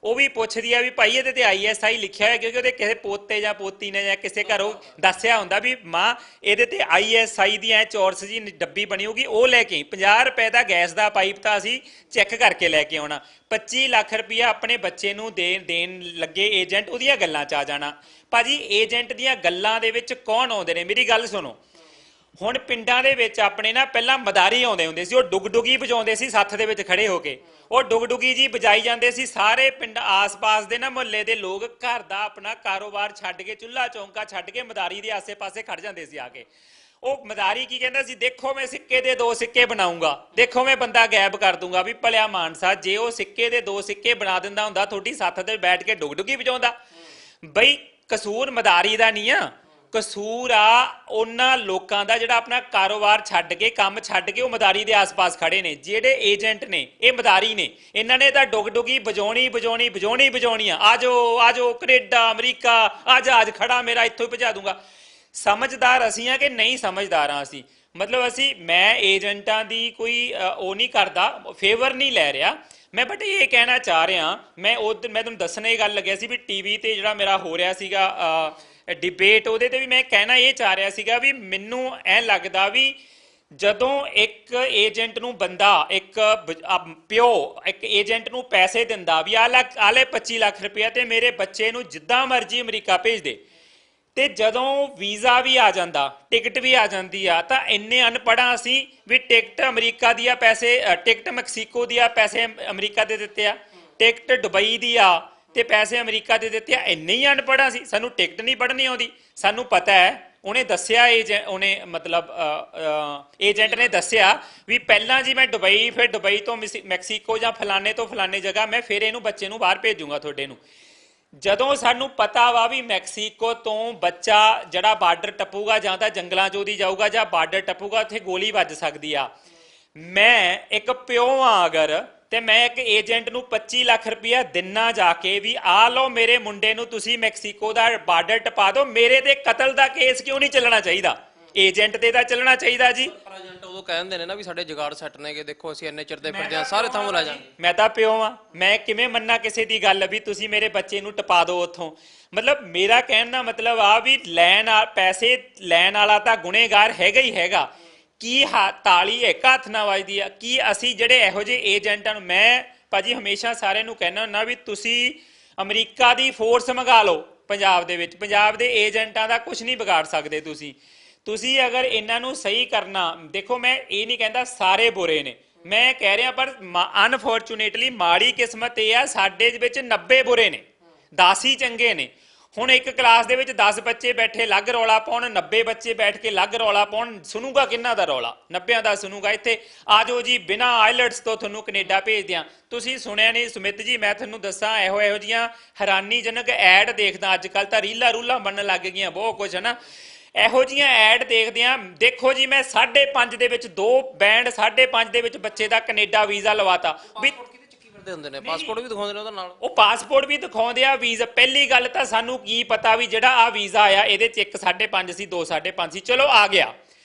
ਉਹ ਵੀ ਪੁੱਛਦੀ ਆ ਵੀ ਭਾਈ ਇਹਦੇ ਤੇ ISI ਲਿਖਿਆ ਹੋਇਆ, ਕਿਉਂਕਿ ਉਹਦੇ ਕਿਸੇ ਪੋਤੇ ਜਾਂ ਪੋਤੀ ਨੇ ਜਾਂ ਕਿਸੇ ਘਰੋਂ ਦੱਸਿਆ ਹੁੰਦਾ ਵੀ ਮਾਂ ਇਹਦੇ ਤੇ ISI ਦੀ ਐ ਚੌਰਸ ਜੀ ਡੱਬੀ ਬਣੀ ਹੋਊਗੀ, ਉਹ ਲੈ ਕੇ 50 ਰੁਪਏ ਦਾ ਗੈਸ ਦਾ ਪਾਈਪ ਤਾਂ ਅਸੀਂ ਚੈੱਕ ਕਰਕੇ ਲੈ ਕੇ ਆਉਣਾ। 25 ਲੱਖ ਰੁਪਈਆ ਆਪਣੇ ਬੱਚੇ ਨੂੰ ਦੇਣ ਲੱਗੇ ਏਜੰਟ, ਉਹਦੀਆਂ ਗੱਲਾਂ 'ਚ ਆ ਜਾਣਾ। ਭਾਜੀ ਏਜੰਟ ਦੀਆਂ ਗੱਲਾਂ ਦੇ ਵਿੱਚ ਕੌਣ ਆਉਂਦੇ ਨੇ? ਮੇਰੀ ਗੱਲ ਸੁਣੋ, ਹੁਣ ਪਿੰਡਾਂ ਦੇ ਵਿੱਚ ਆਪਣੇ ਨਾ ਪਹਿਲਾਂ ਮਦਾਰੀ ਆਉਂਦੇ ਹੁੰਦੇ ਸੀ, ਉਹ ਡੁਗਡੁਗੀ ਵਜਾਉਂਦੇ ਸੀ ਸੱਥ ਦੇ ਵਿੱਚ ਖੜੇ ਹੋ ਕੇ, ਉਹ ਡੁਗਡੁਗੀ ਜੀ ਵਜਾਈ ਜਾਂਦੇ ਸੀ। ਸਾਰੇ ਪਿੰਡ ਆਸ-ਪਾਸ ਦੇ ਨਾ ਮੁਹੱਲੇ ਦੇ ਲੋਕ ਘਰ ਦਾ ਆਪਣਾ ਕਾਰੋਬਾਰ ਛੱਡ ਕੇ, ਚੁੱਲ੍ਹਾ ਚੌਂਕਾ ਛੱਡ ਕੇ ਮਦਾਰੀ ਦੇ ਆਸੇ-ਪਾਸੇ ਖੜ ਜਾਂਦੇ ਸੀ ਆ ਕੇ। ਉਹ ਮਦਾਰੀ ਕੀ ਕਹਿੰਦਾ ਸੀ? ਦੇਖੋ ਮੈਂ ਸਿੱਕੇ ਦੇ 2 ਸਿੱਕੇ ਬਣਾਉਂਗਾ, ਦੇਖੋ ਮੈਂ ਬੰਦਾ ਗਾਇਬ ਕਰ ਦੂੰਗਾ। ਵੀ ਭਲਿਆ ਮਾਨਸਾ, ਜੇ ਉਹ ਸਿੱਕੇ ਦੇ 2 ਸਿੱਕੇ ਬਣਾ ਦਿੰਦਾ ਹੁੰਦਾ, ਤੁਹਾਡੀ ਸੱਥ ਤੇ ਬੈਠ ਕੇ ਡੁਗਡੁਗੀ ਵਜਾਉਂਦਾ? ਬਈ ਕਸੂਰ ਮਦਾਰੀ ਦਾ ਨਹੀਂ ਆ, ਕਸੂਰ ਆ ਉਹਨਾਂ ਲੋਕਾਂ ਦਾ ਜਿਹੜਾ ਆਪਣਾ ਕਾਰੋਬਾਰ ਛੱਡ ਕੇ, ਕੰਮ ਛੱਡ ਕੇ ਉਹ ਮਦਾਰੀ ਦੇ ਆਸ-ਪਾਸ ਖੜੇ ਨੇ। ਜਿਹੜੇ ਏਜੰਟ ਨੇ ਇਹ ਮਦਾਰੀ ਨੇ, ਇਹਨਾਂ ਨੇ ਤਾਂ ਡੁਗਡੁਗੀ ਵਜਾਉਣੀ ਆ। ਆਜੋ ਕੈਨੇਡਾ ਅਮਰੀਕਾ, ਆ ਜਹਾਜ਼ ਖੜਾ ਮੇਰਾ, ਇੱਥੋਂ ਹੀ ਭਜਾ ਦੂੰਗਾ। ਸਮਝਦਾਰ ਅਸੀਂ ਆ ਕਿ ਨਹੀਂ ਸਮਝਦਾਰ ਆ ਅਸੀਂ? ਮਤਲਬ ਮੈਂ ਏਜੰਟਾਂ ਦੀ ਕੋਈ ਉਹ ਨਹੀਂ ਕਰਦਾ, ਫੇਵਰ ਨਹੀਂ ਲੈ ਰਿਹਾ ਮੈਂ, ਬਟ ਇਹ ਕਹਿਣਾ ਚਾਹ ਰਿਹਾ। ਮੈਂ ਤੁਹਾਨੂੰ ਦੱਸਣ ਇਹ ਗੱਲ ਲੱਗਿਆ ਸੀ ਵੀ ਟੀਵੀ ਤੇ ਜਿਹੜਾ ਮੇਰਾ ਹੋ ਰਿਹਾ ਸੀਗਾ ਡਿਬੇਟ ਉਹਦੇ ਤੇ ਵੀ ਮੈਂ ਕਹਿਣਾ ਇਹ ਚਾਹ ਰਿਹਾ ਸੀਗਾ ਵੀ ਮੈਨੂੰ ਐਂ ਲੱਗਦਾ ਵੀ ਜਦੋਂ ਇੱਕ ਏਜੰਟ ਨੂੰ ਬੰਦਾ ਪਿਓ ਇੱਕ ਏਜੰਟ ਨੂੰ ਪੈਸੇ ਦਿੰਦਾ ਵੀ ਆ ਲੈ 25 ਲੱਖ ਰੁਪਇਆ ਤੇ ਮੇਰੇ ਬੱਚੇ ਨੂੰ ਜਿੱਦਾਂ ਮਰਜ਼ੀ ਅਮਰੀਕਾ ਭੇਜ ਦੇ, ਤੇ ਜਦੋਂ ਵੀਜ਼ਾ ਵੀ ਆ ਜਾਂਦਾ, ਟਿਕਟ ਵੀ ਆ ਜਾਂਦੀ ਆ, ਤਾਂ ਇੰਨੇ ਅਨਪੜ੍ਹਾਂ ਅਸੀਂ ਵੀ ਟਿਕਟ ਅਮਰੀਕਾ ਦੀ ਆ ਪੈਸੇ, ਟਿਕਟ ਮੈਕਸੀਕੋ ਦੀ ਆ ਪੈਸੇ ਅਮਰੀਕਾ ਦੇ ਦਿੱਤੇ ਆ, ਟਿਕਟ ਦੁਬਈ ਦੀ ਆ ਤੇ ਪੈਸੇ ਅਮਰੀਕਾ ਦੇ ਦਿੱਤੇ ਆ। ਇੰਨੇ ਹੀ ਅਨਪੜ੍ਹਾਂ ਸੀ, ਸਾਨੂੰ ਟਿਕਟ ਨਹੀਂ ਪੜ੍ਹਨੀ ਆਉਂਦੀ। ਸਾਨੂੰ ਪਤਾ ਹੈ, ਉਹਨੇ ਦੱਸਿਆ ਉਹਨੇ ਮਤਲਬ ਏਜੰਟ ਨੇ ਦੱਸਿਆ ਵੀ ਪਹਿਲਾਂ ਜੀ ਮੈਂ ਦੁਬਈ, ਫਿਰ ਦੁਬਈ ਤੋਂ ਮੈਕਸੀਕੋ ਜਾਂ ਫਲਾਣੇ ਤੋਂ ਫਲਾਣੇ ਜਗ੍ਹਾ ਮੈਂ ਫਿਰ ਇਹਨੂੰ ਬੱਚੇ ਨੂੰ ਬਾਹਰ ਭੇਜੂਗਾ ਤੁਹਾਡੇ ਨੂੰ। ਜਦੋਂ ਸਾਨੂੰ ਪਤਾ ਵਾ ਵੀ ਮੈਕਸੀਕੋ ਤੋਂ ਬੱਚਾ ਜਿਹੜਾ ਬਾਰਡਰ ਟੱਪੂਗਾ ਜਾਂ ਤਾਂ ਜੰਗਲਾਂ 'ਚੋਂ ਦੀ ਜਾਊਗਾ ਜਾਂ ਬਾਰਡਰ ਟੱਪੂਗਾ, ਉੱਥੇ ਗੋਲੀ ਵੱਜ ਸਕਦੀ ਆ। ਮੈਂ ਇੱਕ ਪਿਓ ਆ ਅਗਰ, ਤੇ ਮੈਂ ਇੱਕ ਏਜੰਟ ਨੂੰ 25 ਲੱਖ ਰੁਪਇਆ ਦਿਨਾ ਜਾ ਕੇ ਵੀ ਆ ਲਓ ਮੇਰੇ ਮੁੰਡੇ ਨੂੰ ਤੁਸੀਂ ਮੈਕਸੀਕੋ ਦਾ ਬਾਰਡਰ ਟਪਾ ਦਿਓ, ਮੇਰੇ ਤੇ ਕਤਲ ਦਾ ਕੇਸ ਕਿਉਂ ਨਹੀਂ ਚੱਲਣਾ ਚਾਹੀਦਾ? ਏਜੰਟ ਤੇ ਤਾਂ ਚੱਲਣਾ ਚਾਹੀਦਾ ਜੀ। ਪਰ ਏਜੰਟ ਉਦੋਂ ਕਹਿੰਦੇ ਨੇ ਨਾ ਵੀ ਸਾਡੇ ਜੁਗਾੜ ਸੈੱਟ ਨੇਗੇ, ਦੇਖੋ ਅਸੀਂ ਇੰਨੇ ਚਿਰ ਦੇ ਫਿਰਦੇ ਆ, ਸਾਰੇ ਥਾਂ ਲੈ ਜਾਾਂਗੇ। ਮੈਂ ਤਾਂ ਪਿਓ ਆ, ਮੈਂ ਕਿਵੇਂ ਮੰਨਾਂ ਕਿਸੇ ਦੀ ਗੱਲ ਵੀ ਤੁਸੀਂ ਮੇਰੇ ਬੱਚੇ ਨੂੰ ਟਪਾ ਦਿਓ ਉੱਥੋਂ? ਮਤਲਬ ਮੇਰਾ ਕਹਿਣ ਦਾ ਮਤਲਬ ਆ ਵੀ ਪੈਸੇ ਲੈਣ ਵਾਲਾ ਤਾਂ ਗੁਨੇਗਾਰ ਹੈਗਾ ਹੀ ਹੈਗਾ। ਕੀ ਤਾਲੀ ਇੱਕ ਹੱਥ ਨਾਲ ਵੱਜਦੀ ਆ? ਕੀ ਅਸੀਂ ਜਿਹੜੇ ਇਹੋ ਜਿਹੇ ਏਜੰਟਾਂ ਨੂੰ, ਮੈਂ ਭਾਜੀ ਹਮੇਸ਼ਾ ਸਾਰਿਆਂ ਨੂੰ ਕਹਿਣਾ ਹੁੰਦਾ ਵੀ ਤੁਸੀਂ ਅਮਰੀਕਾ ਦੀ ਫੋਰਸ ਮੰਗਾ ਲਓ ਪੰਜਾਬ ਦੇ ਵਿੱਚ, ਪੰਜਾਬ ਦੇ ਏਜੰਟਾਂ ਦਾ ਕੁਝ ਨਹੀਂ ਵਿਗਾੜ ਸਕਦੇ ਤੁਸੀਂ ਅਗਰ ਇਹਨਾਂ ਨੂੰ ਸਹੀ ਕਰਨਾ। ਦੇਖੋ ਮੈਂ ਇਹ ਨਹੀਂ ਕਹਿੰਦਾ ਸਾਰੇ ਬੁਰੇ ਨੇ, ਮੈਂ ਕਹਿ ਰਿਹਾ ਪਰ ਅਨਫੋਰਚੂਨੇਟਲੀ ਮਾੜੀ ਕਿਸਮਤ ਇਹ ਆ ਸਾਡੇ ਵਿੱਚ 90 ਬੁਰੇ ਨੇ, 10 ਹੀ ਚੰਗੇ ਨੇ। ਹੁਣ ਇੱਕ ਕਲਾਸ ਦੇ ਵਿੱਚ 10 ਬੱਚੇ ਬੈਠੇ ਅਲੱਗ ਰੌਲਾ ਪਾਉਣ, 90 ਬੱਚੇ ਬੈਠ ਕੇ ਅਲੱਗ ਰੌਲਾ ਪਾਉਣ, ਸੁਣੂਗਾ ਕਿੰਨਾ ਦਾ ਰੌਲਾ? 90 ਦਾ ਸੁਣੂਗਾ। ਇੱਥੇ ਆ ਜਾਓ ਜੀ ਬਿਨਾਂ ਆਈਲੈਟਸ ਤੋਂ ਤੁਹਾਨੂੰ ਕੈਨੇਡਾ ਭੇਜ ਦਿਆਂ। ਤੁਸੀਂ ਸੁਣਿਆ ਨਹੀਂ ਸੁਮਿਤ ਜੀ, ਮੈਂ ਤੁਹਾਨੂੰ ਦੱਸਾਂ ਇਹੋ ਜਿਹੀਆਂ ਹੈਰਾਨੀਜਨਕ ਐਡ ਦੇਖਦਾ ਅੱਜ ਕੱਲ੍ਹ, ਤਾਂ ਰੀਲਾਂ ਬਣਨ ਲੱਗ ਗਈਆਂ ਬਹੁਤ ਕੁਝ ਹੈ ਨਾ। ਇਹੋ ਜਿਹੀਆਂ ਐਡ ਦੇਖਦੇ ਆ, ਦੇਖੋ ਜੀ ਮੈਂ 5.5 ਦੇ ਵਿੱਚ 2 ਬੈਂਡ 5.5 ਦੇ ਵਿੱਚ ਬੱਚੇ ਦਾ ਕੈਨੇਡਾ ਵੀਜ਼ਾ ਲਵਾਤਾ ਵੀ ਹੁੰਦੇ ਨੇ, ਪਾਸਪੋਰਟ ਵੀ ਦਿਖਾਉਂਦੇ ਨੇ ਉਹਦੇ ਨਾਲ, ਉਹ ਪਾਸਪੋਰਟ ਵੀ ਦਿਖਾਉਂਦੇ ਆ, ਵੀਜ਼ਾ। ਪਹਿਲੀ ਗੱਲ ਤਾਂ ਸਾਨੂੰ ਕੀ ਪਤਾ ਵੀ ਜਿਹੜਾ ਆ ਵੀਜ਼ਾ ਆਇਆ ਇਹਦੇ ਚ 1 5.5 ਸੀ, 2 5.5 ਸੀ, ਚਲੋ ਆ ਗਿਆ।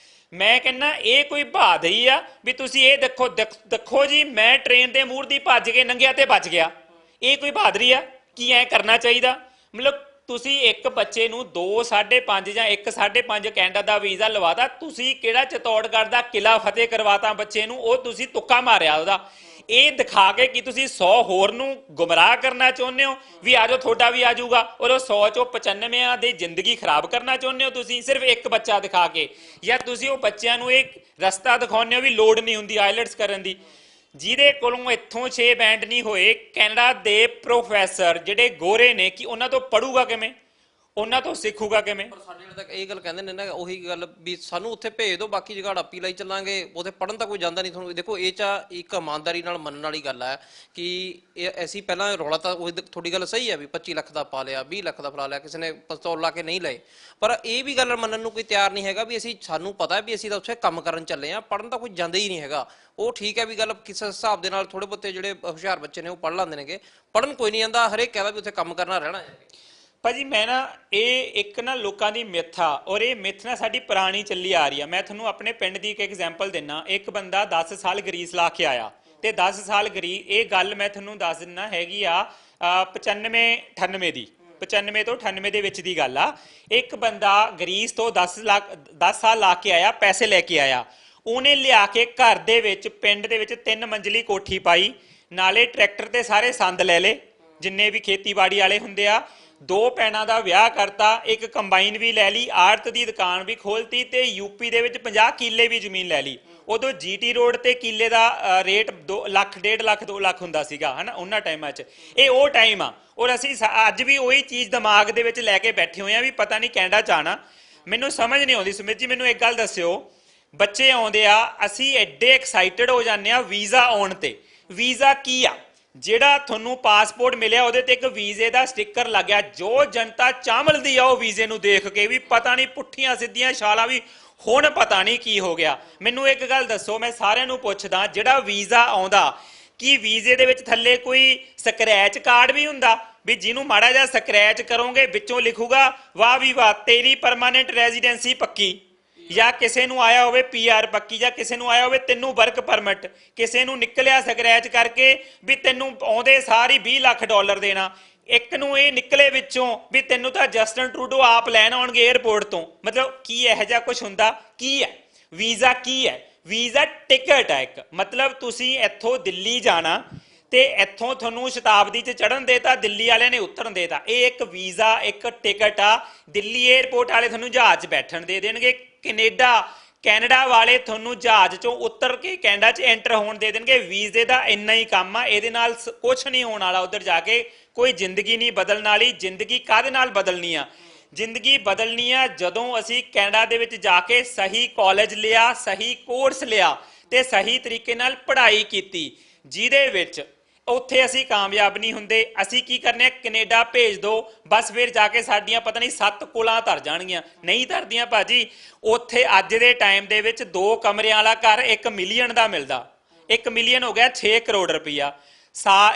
ਮੈਂ ਕਹਿੰਦਾ ਇਹ ਕੋਈ ਬਹਾਦਰੀ ਆ ਵੀ ਤੁਸੀਂ ਇਹ ਦੇਖੋ ਜੀ ਮੈਂ ਟ੍ਰੇਨ ਦੇ ਮੂਹਰ ਦੀ ਭੱਜ ਕੇ ਲੰਘਿਆ ਤੇ ਬਚ ਗਿਆ। ਇਹ ਕੋਈ ਬਹਾਦਰੀ ਆ? ਕੀ ਐ ਕਰਨਾ ਚਾਹੀਦਾ? ਮਤਲਬ ਤੁਸੀਂ ਇੱਕ ਬੱਚੇ ਨੂੰ 2 5.5 ਜਾਂ 1 5.5 ਕੈਨੇਡਾ ਦਾ ਵੀਜ਼ਾ ਲਵਾਤਾ, ਤੁਸੀਂ ਕਿਹੜਾ ਚਿਤੌੜਗੜ੍ਹ ਦਾ ਕਿਲਾ ਫਤਿਹ ਕਰਵਾਤਾ ਬੱਚੇ ਨੂੰ, ਉਹ ਤੁਸੀਂ ਤੁੱਕਾ ਮਾਰਿਆ ਉਹਦਾ। ਇਹ ਦਿਖਾ ਕੇ ਕਿ ਤੁਸੀਂ 100 ਹੋਰ ਨੂੰ ਗੁੰਮਰਾਹ ਕਰਨਾ ਚਾਹੁੰਦੇ ਹੋ ਵੀ ਆਜੋ ਤੁਹਾਡਾ ਵੀ ਆ ਜਾਊਗਾ, ਔਰ ਉਹ 100 ਚੋਂ 95 ਦੀ ਜ਼ਿੰਦਗੀ ਖਰਾਬ ਕਰਨਾ ਚਾਹੁੰਦੇ ਹੋ ਤੁਸੀਂ ਸਿਰਫ ਇੱਕ ਬੱਚਾ ਦਿਖਾ ਕੇ, ਜਾਂ ਤੁਸੀਂ ਉਹ ਬੱਚਿਆਂ ਨੂੰ ਇਹ ਰਸਤਾ ਦਿਖਾਉਂਦੇ ਹੋ ਵੀ ਲੋੜ ਨਹੀਂ ਹੁੰਦੀ ਆਈਲੈਟਸ ਕਰਨ ਦੀ। ਜਿਹਦੇ ਕੋਲੋਂ ਇੱਥੋਂ 6 ਬੈਂਡ ਨਹੀਂ ਹੋਏ, ਕੈਨੇਡਾ ਦੇ ਪ੍ਰੋਫੈਸਰ ਜਿਹੜੇ ਗੋਰੇ ਨੇ, ਕਿ ਉਹਨਾਂ ਤੋਂ ਪੜੂਗਾ ਕਿਵੇਂ? ਉਹਨਾਂ ਤੋਂ ਸਿੱਖੂਗਾ ਕਿਵੇਂ? ਪਰ ਸਾਡੇ ਵਾਲੇ ਤੱਕ ਇਹ ਗੱਲ ਕਹਿੰਦੇ ਨੇ ਨਾ, ਉਹੀ ਗੱਲ ਵੀ ਸਾਨੂੰ ਉੱਥੇ ਭੇਜ ਦਿਓ, ਬਾਕੀ ਜਗ੍ਹਾ ਆਪੀ ਲਈ ਚੱਲਾਂਗੇ, ਉੱਥੇ ਪੜਨ ਤਾਂ ਕੋਈ ਜਾਂਦਾ ਨਹੀਂ ਤੁਹਾਨੂੰ। ਦੇਖੋ ਇਹ ਚ ਇੱਕ ਇਮਾਨਦਾਰੀ ਨਾਲ ਮੰਨਣ ਵਾਲੀ ਗੱਲ ਹੈ ਕਿ ਇਹ ਅਸੀਂ ਪਹਿਲਾਂ ਰੌਲਾ ਤਾਂ ਉਹ ਤੁਹਾਡੀ ਗੱਲ ਸਹੀ ਹੈ ਵੀ 25 ਲੱਖ ਦਾ ਪਾ ਲਿਆ, 20 ਲੱਖ ਦਾ ਫੜਾ ਲਿਆ, ਕਿਸੇ ਨੇ ਪਿਸਤੌਲ ਲਾ ਕੇ ਨਹੀਂ ਲਏ। ਪਰ ਇਹ ਵੀ ਗੱਲ ਮੰਨਣ ਨੂੰ ਕੋਈ ਤਿਆਰ ਨਹੀਂ ਹੈਗਾ ਵੀ ਸਾਨੂੰ ਪਤਾ ਵੀ ਅਸੀਂ ਤਾਂ ਉੱਥੇ ਕੰਮ ਕਰਨ ਚੱਲੇ ਆ, ਪੜਨ ਤਾਂ ਕੋਈ ਜਾਂਦਾ ਹੀ ਨਹੀਂ ਹੈਗਾ। ਉਹ ਠੀਕ ਹੈ ਵੀ ਗੱਲ ਕਿਸੇ ਹਿਸਾਬ ਦੇ ਨਾਲ ਥੋੜੇ ਬਹੁਤੇ ਜਿਹੜੇ ਹੁਸ਼ਿਆਰ ਬੱਚੇ ਨੇ ਉਹ ਪੜ੍ਹ ਲੈਂਦੇ ਨੇਗੇ, ਪੜਨ ਕੋਈ ਨਹੀਂ ਜਾਂਦਾ, ਹਰੇਕ ਕਹਿੰਦਾ ਵੀ ਉੱਥੇ ਕੰਮ ਕਰਨਾ ਰਹਿਣਾ ਹੈ। ਭਾਜੀ ਮੈਂ ਨਾ ਇਹ ਇੱਕ ਨਾ ਲੋਕਾਂ ਦੀ ਮਿੱਥ ਆ, ਔਰ ਇਹ ਮਿੱਥ ਨਾ ਸਾਡੀ ਪੁਰਾਣੀ ਚੱਲੀ ਆ ਰਹੀ ਆ। ਮੈਂ ਤੁਹਾਨੂੰ ਆਪਣੇ ਪਿੰਡ ਦੀ ਇੱਕ ਐਗਜ਼ਾਮਪਲ ਦਿੰਨਾ। ਇੱਕ ਬੰਦਾ 10 ਸਾਲ ਗਰੀਸ ਲਾ ਕੇ ਆਇਆ, ਤੇ 10 ਸਾਲ ਇਹ ਗੱਲ ਮੈਂ ਤੁਹਾਨੂੰ ਦੱਸ ਦਿੰਨਾ ਹੈਗੀ ਆ 95-98 ਦੀ, 95 ਤੋਂ 98 ਦੇ ਵਿੱਚ ਦੀ ਗੱਲ ਆ। ਇੱਕ ਬੰਦਾ ਗਰੀਸ ਤੋਂ 10 ਸਾਲ ਲਾ ਕੇ ਆਇਆ, ਪੈਸੇ ਲੈ ਕੇ ਆਇਆ। ਉਹਨੇ ਲਿਆ ਕੇ ਘਰ ਦੇ ਵਿੱਚ, ਪਿੰਡ ਦੇ ਵਿੱਚ 3 ਮੰਜ਼ਲੀ ਕੋਠੀ ਪਾਈ, ਨਾਲੇ ਟਰੈਕਟਰ ਤੇ ਸਾਰੇ ਸੰਦ ਲੈ ਲਏ ਜਿੰਨੇ ਵੀ ਖੇਤੀਬਾੜੀ ਵਾਲੇ ਹੁੰਦੇ ਆ, 2 ਭੈਣਾਂ ਦਾ ਵਿਆਹ ਕਰਤਾ, ਇੱਕ ਕੰਬਾਈਨ ਵੀ ਲੈ ਲਈ, ਆੜਤ ਦੀ ਦੁਕਾਨ ਵੀ ਖੋਲਤੀ, ਤੇ ਯੂਪੀ ਦੇ ਵਿੱਚ 50 ਕਿੱਲੇ ਵੀ ਜ਼ਮੀਨ ਲੈ ਲਈ। ਉਦੋਂ ਜੀਟੀ ਰੋਡ ਤੇ ਕਿੱਲੇ ਦਾ ਰੇਟ 2 ਲੱਖ, 1.5 ਲੱਖ, 2 ਲੱਖ ਹੁੰਦਾ ਸੀਗਾ ਹਨਾ ਉਹਨਾਂ ਟਾਈਮਾਂ 'ਚ। ਇਹ ਉਹ ਟਾਈਮ ਆ, ਔਰ ਅਸੀਂ ਅੱਜ ਵੀ ਉਹੀ ਚੀਜ਼ ਦਿਮਾਗ ਦੇ ਵਿੱਚ ਲੈ ਕੇ ਬੈਠੇ ਹੋਏ ਆ ਵੀ ਪਤਾ ਨਹੀਂ ਕੈਨੇਡਾ ਜਾਣਾ। ਮੈਨੂੰ ਸਮਝ ਨਹੀਂ ਆਉਂਦੀ ਸੁਮਿਤ ਜੀ, ਮੈਨੂੰ ਇੱਕ ਗੱਲ ਦੱਸਿਓ, ਬੱਚੇ ਆਉਂਦੇ ਆ, ਅਸੀਂ ਐਡੇ ਐਕਸਾਈਟਡ ਹੋ ਜਾਂਦੇ ਆ ਵੀਜ਼ਾ ਆਉਣ ਤੇ। ਵੀਜ਼ਾ ਕੀ ਆ? ਜਿਹੜਾ ਤੁਹਾਨੂੰ ਪਾਸਪੋਰਟ ਮਿਲਿਆ ਉਹਦੇ ਤੇ ਇੱਕ ਵੀਜ਼ੇ ਦਾ ਸਟicker ਲੱਗਿਆ। ਜੋ ਜਨਤਾ ਚਾਂਵਲਦੀ ਆ ਉਹ ਵੀਜ਼ੇ ਨੂੰ ਦੇਖ ਕੇ ਵੀ ਪਤਾ ਨਹੀਂ ਪੁੱਠੀਆਂ ਸਿੱਧੀਆਂ ਛਾਲਾਂ ਵੀ ਹੁਣ ਪਤਾ ਨਹੀਂ ਕੀ ਹੋ ਗਿਆ। ਮੈਨੂੰ ਇੱਕ ਗੱਲ ਦੱਸੋ, ਮੈਂ ਸਾਰਿਆਂ ਨੂੰ ਪੁੱਛਦਾ, ਜਿਹੜਾ ਵੀਜ਼ਾ ਆਉਂਦਾ ਕੀ ਵੀਜ਼ੇ ਦੇ ਵਿੱਚ ਥੱਲੇ ਕੋਈ ਸਕ੍ਰੈਚ ਕਾਰਡ ਵੀ ਹੁੰਦਾ ਵੀ ਜਿਹਨੂੰ ਮਾੜਾ ਜਿਹਾ ਸਕ੍ਰੈਚ ਕਰੋਗੇ ਵਿੱਚੋਂ ਲਿਖੂਗਾ ਵਾਹ ਵੀ ਵਾਹ ਤੇਰੀ ਪਰਮਾਨੈਂਟ ਰੈਜ਼ੀਡੈਂਸੀ ਪੱਕੀ, ਜਾਂ ਕਿਸੇ ਨੂੰ ਆਇਆ ਹੋਵੇ PR ਪੱਕੀ, ਜਾਂ ਕਿਸੇ ਨੂੰ ਆਇਆ ਹੋਵੇ ਤੈਨੂੰ ਵਰਕ ਪਰਮਿਟ, ਕਿਸੇ ਨੂੰ ਨਿਕਲਿਆ ਸਕ੍ਰੈਚ ਕਰਕੇ ਵੀ ਤੈਨੂੰ ਆਉਂਦੇ ਸਾਰ ਹੀ $20 ਲੱਖ ਦੇਣਾ। ਇੱਕ ਨੂੰ ਇਹ ਨਿਕਲੇ ਵਿੱਚੋਂ ਵੀ ਤੈਨੂੰ ਤਾਂ ਜਸਟਨ ਟਰੂਡੋ ਆਪ ਲੈਣ ਆਉਣਗੇ 에ਅਰਪੋਰਟ ਤੋਂ। ਮਤਲਬ ਕੀ ਇਹੋ ਜਿਹਾ ਕੁਝ ਹੁੰਦਾ? ਕੀ ਹੈ ਵੀਜ਼ਾ? ਕੀ ਹੈ ਵੀਜ਼ਾ? ਟਿਕਟ ਹੈ ਇੱਕ। ਮਤਲਬ ਤੁਸੀਂ ਇੱਥੋਂ ਦਿੱਲੀ ਜਾਣਾ ਤੇ ਇੱਥੋਂ ਤੁਹਾਨੂੰ ਸ਼ਤਾਬਦੀ 'ਚ ਚੜ੍ਹਨ ਦੇਤਾ, ਦਿੱਲੀ ਵਾਲਿਆਂ ਨੇ ਉਤਰਨ ਦੇਤਾ। ਇਹ ਇੱਕ ਵੀਜ਼ਾ, ਇੱਕ ਟਿਕਟ ਆ। ਦਿੱਲੀ 에ਅਰਪੋਰਟ ਵਾਲੇ ਤੁਹਾਨੂੰ ਜਹਾਜ਼ 'ਚ ਬੈਠਣ ਦੇ ਦੇਣਗੇ। ਕੈਨੇਡਾ ਵਾਲੇ ਤੁਹਾਨੂੰ ਜਹਾਜ਼ 'ਚੋਂ ਉਤਰ ਕੇ ਕੈਨੇਡਾ 'ਚ ਐਂਟਰ ਹੋਣ ਦੇ ਦੇਣਗੇ। ਵੀਜ਼ੇ ਦਾ ਇੰਨਾ ਹੀ ਕੰਮ ਆ, ਇਹਦੇ ਨਾਲ ਕੁਛ ਨਹੀਂ ਹੋਣ ਵਾਲਾ। ਉੱਧਰ ਜਾ ਕੇ ਕੋਈ ਜ਼ਿੰਦਗੀ ਨਹੀਂ ਬਦਲਣ ਵਾਲੀ। ਜ਼ਿੰਦਗੀ ਕਾਹਦੇ ਨਾਲ ਬਦਲਣੀ ਆ? ਜ਼ਿੰਦਗੀ ਬਦਲਣੀ ਆ ਜਦੋਂ ਅਸੀਂ ਕੈਨੇਡਾ ਦੇ ਵਿੱਚ ਜਾ ਕੇ ਸਹੀ ਕਾਲਜ ਲਿਆ, ਸਹੀ ਕੋਰਸ ਲਿਆ ਤੇ ਸਹੀ ਤਰੀਕੇ ਨਾਲ ਪੜ੍ਹਾਈ ਕੀਤੀ, ਜਿਹਦੇ ਵਿੱਚ ਉੱਥੇ ਅਸੀਂ ਕਾਮਯਾਬ ਨਹੀਂ ਹੁੰਦੇ। ਅਸੀਂ ਕੀ ਕਰਨੇ? ਕੈਨੇਡਾ ਭੇਜ ਦੋ, ਬਸ ਫਿਰ ਜਾ ਕੇ ਸਾਡੀਆਂ ਪਤਾ ਨਹੀਂ 7 ਕੁਲਾਂ ਧਰ ਜਾਣਗੀਆਂ। ਨਹੀਂ ਧਰਦੀਆਂ ਭਾਜੀ। ਉੱਥੇ ਅੱਜ ਦੇ ਟਾਈਮ ਦੇ ਵਿੱਚ 2 ਕਮਰਿਆਂ ਵਾਲਾ ਘਰ 1 ਮਿਲੀਅਨ ਦਾ ਮਿਲਦਾ। 1 ਮਿਲੀਅਨ ਹੋ ਗਿਆ 6 ਕਰੋੜ ਰੁਪਈਆ।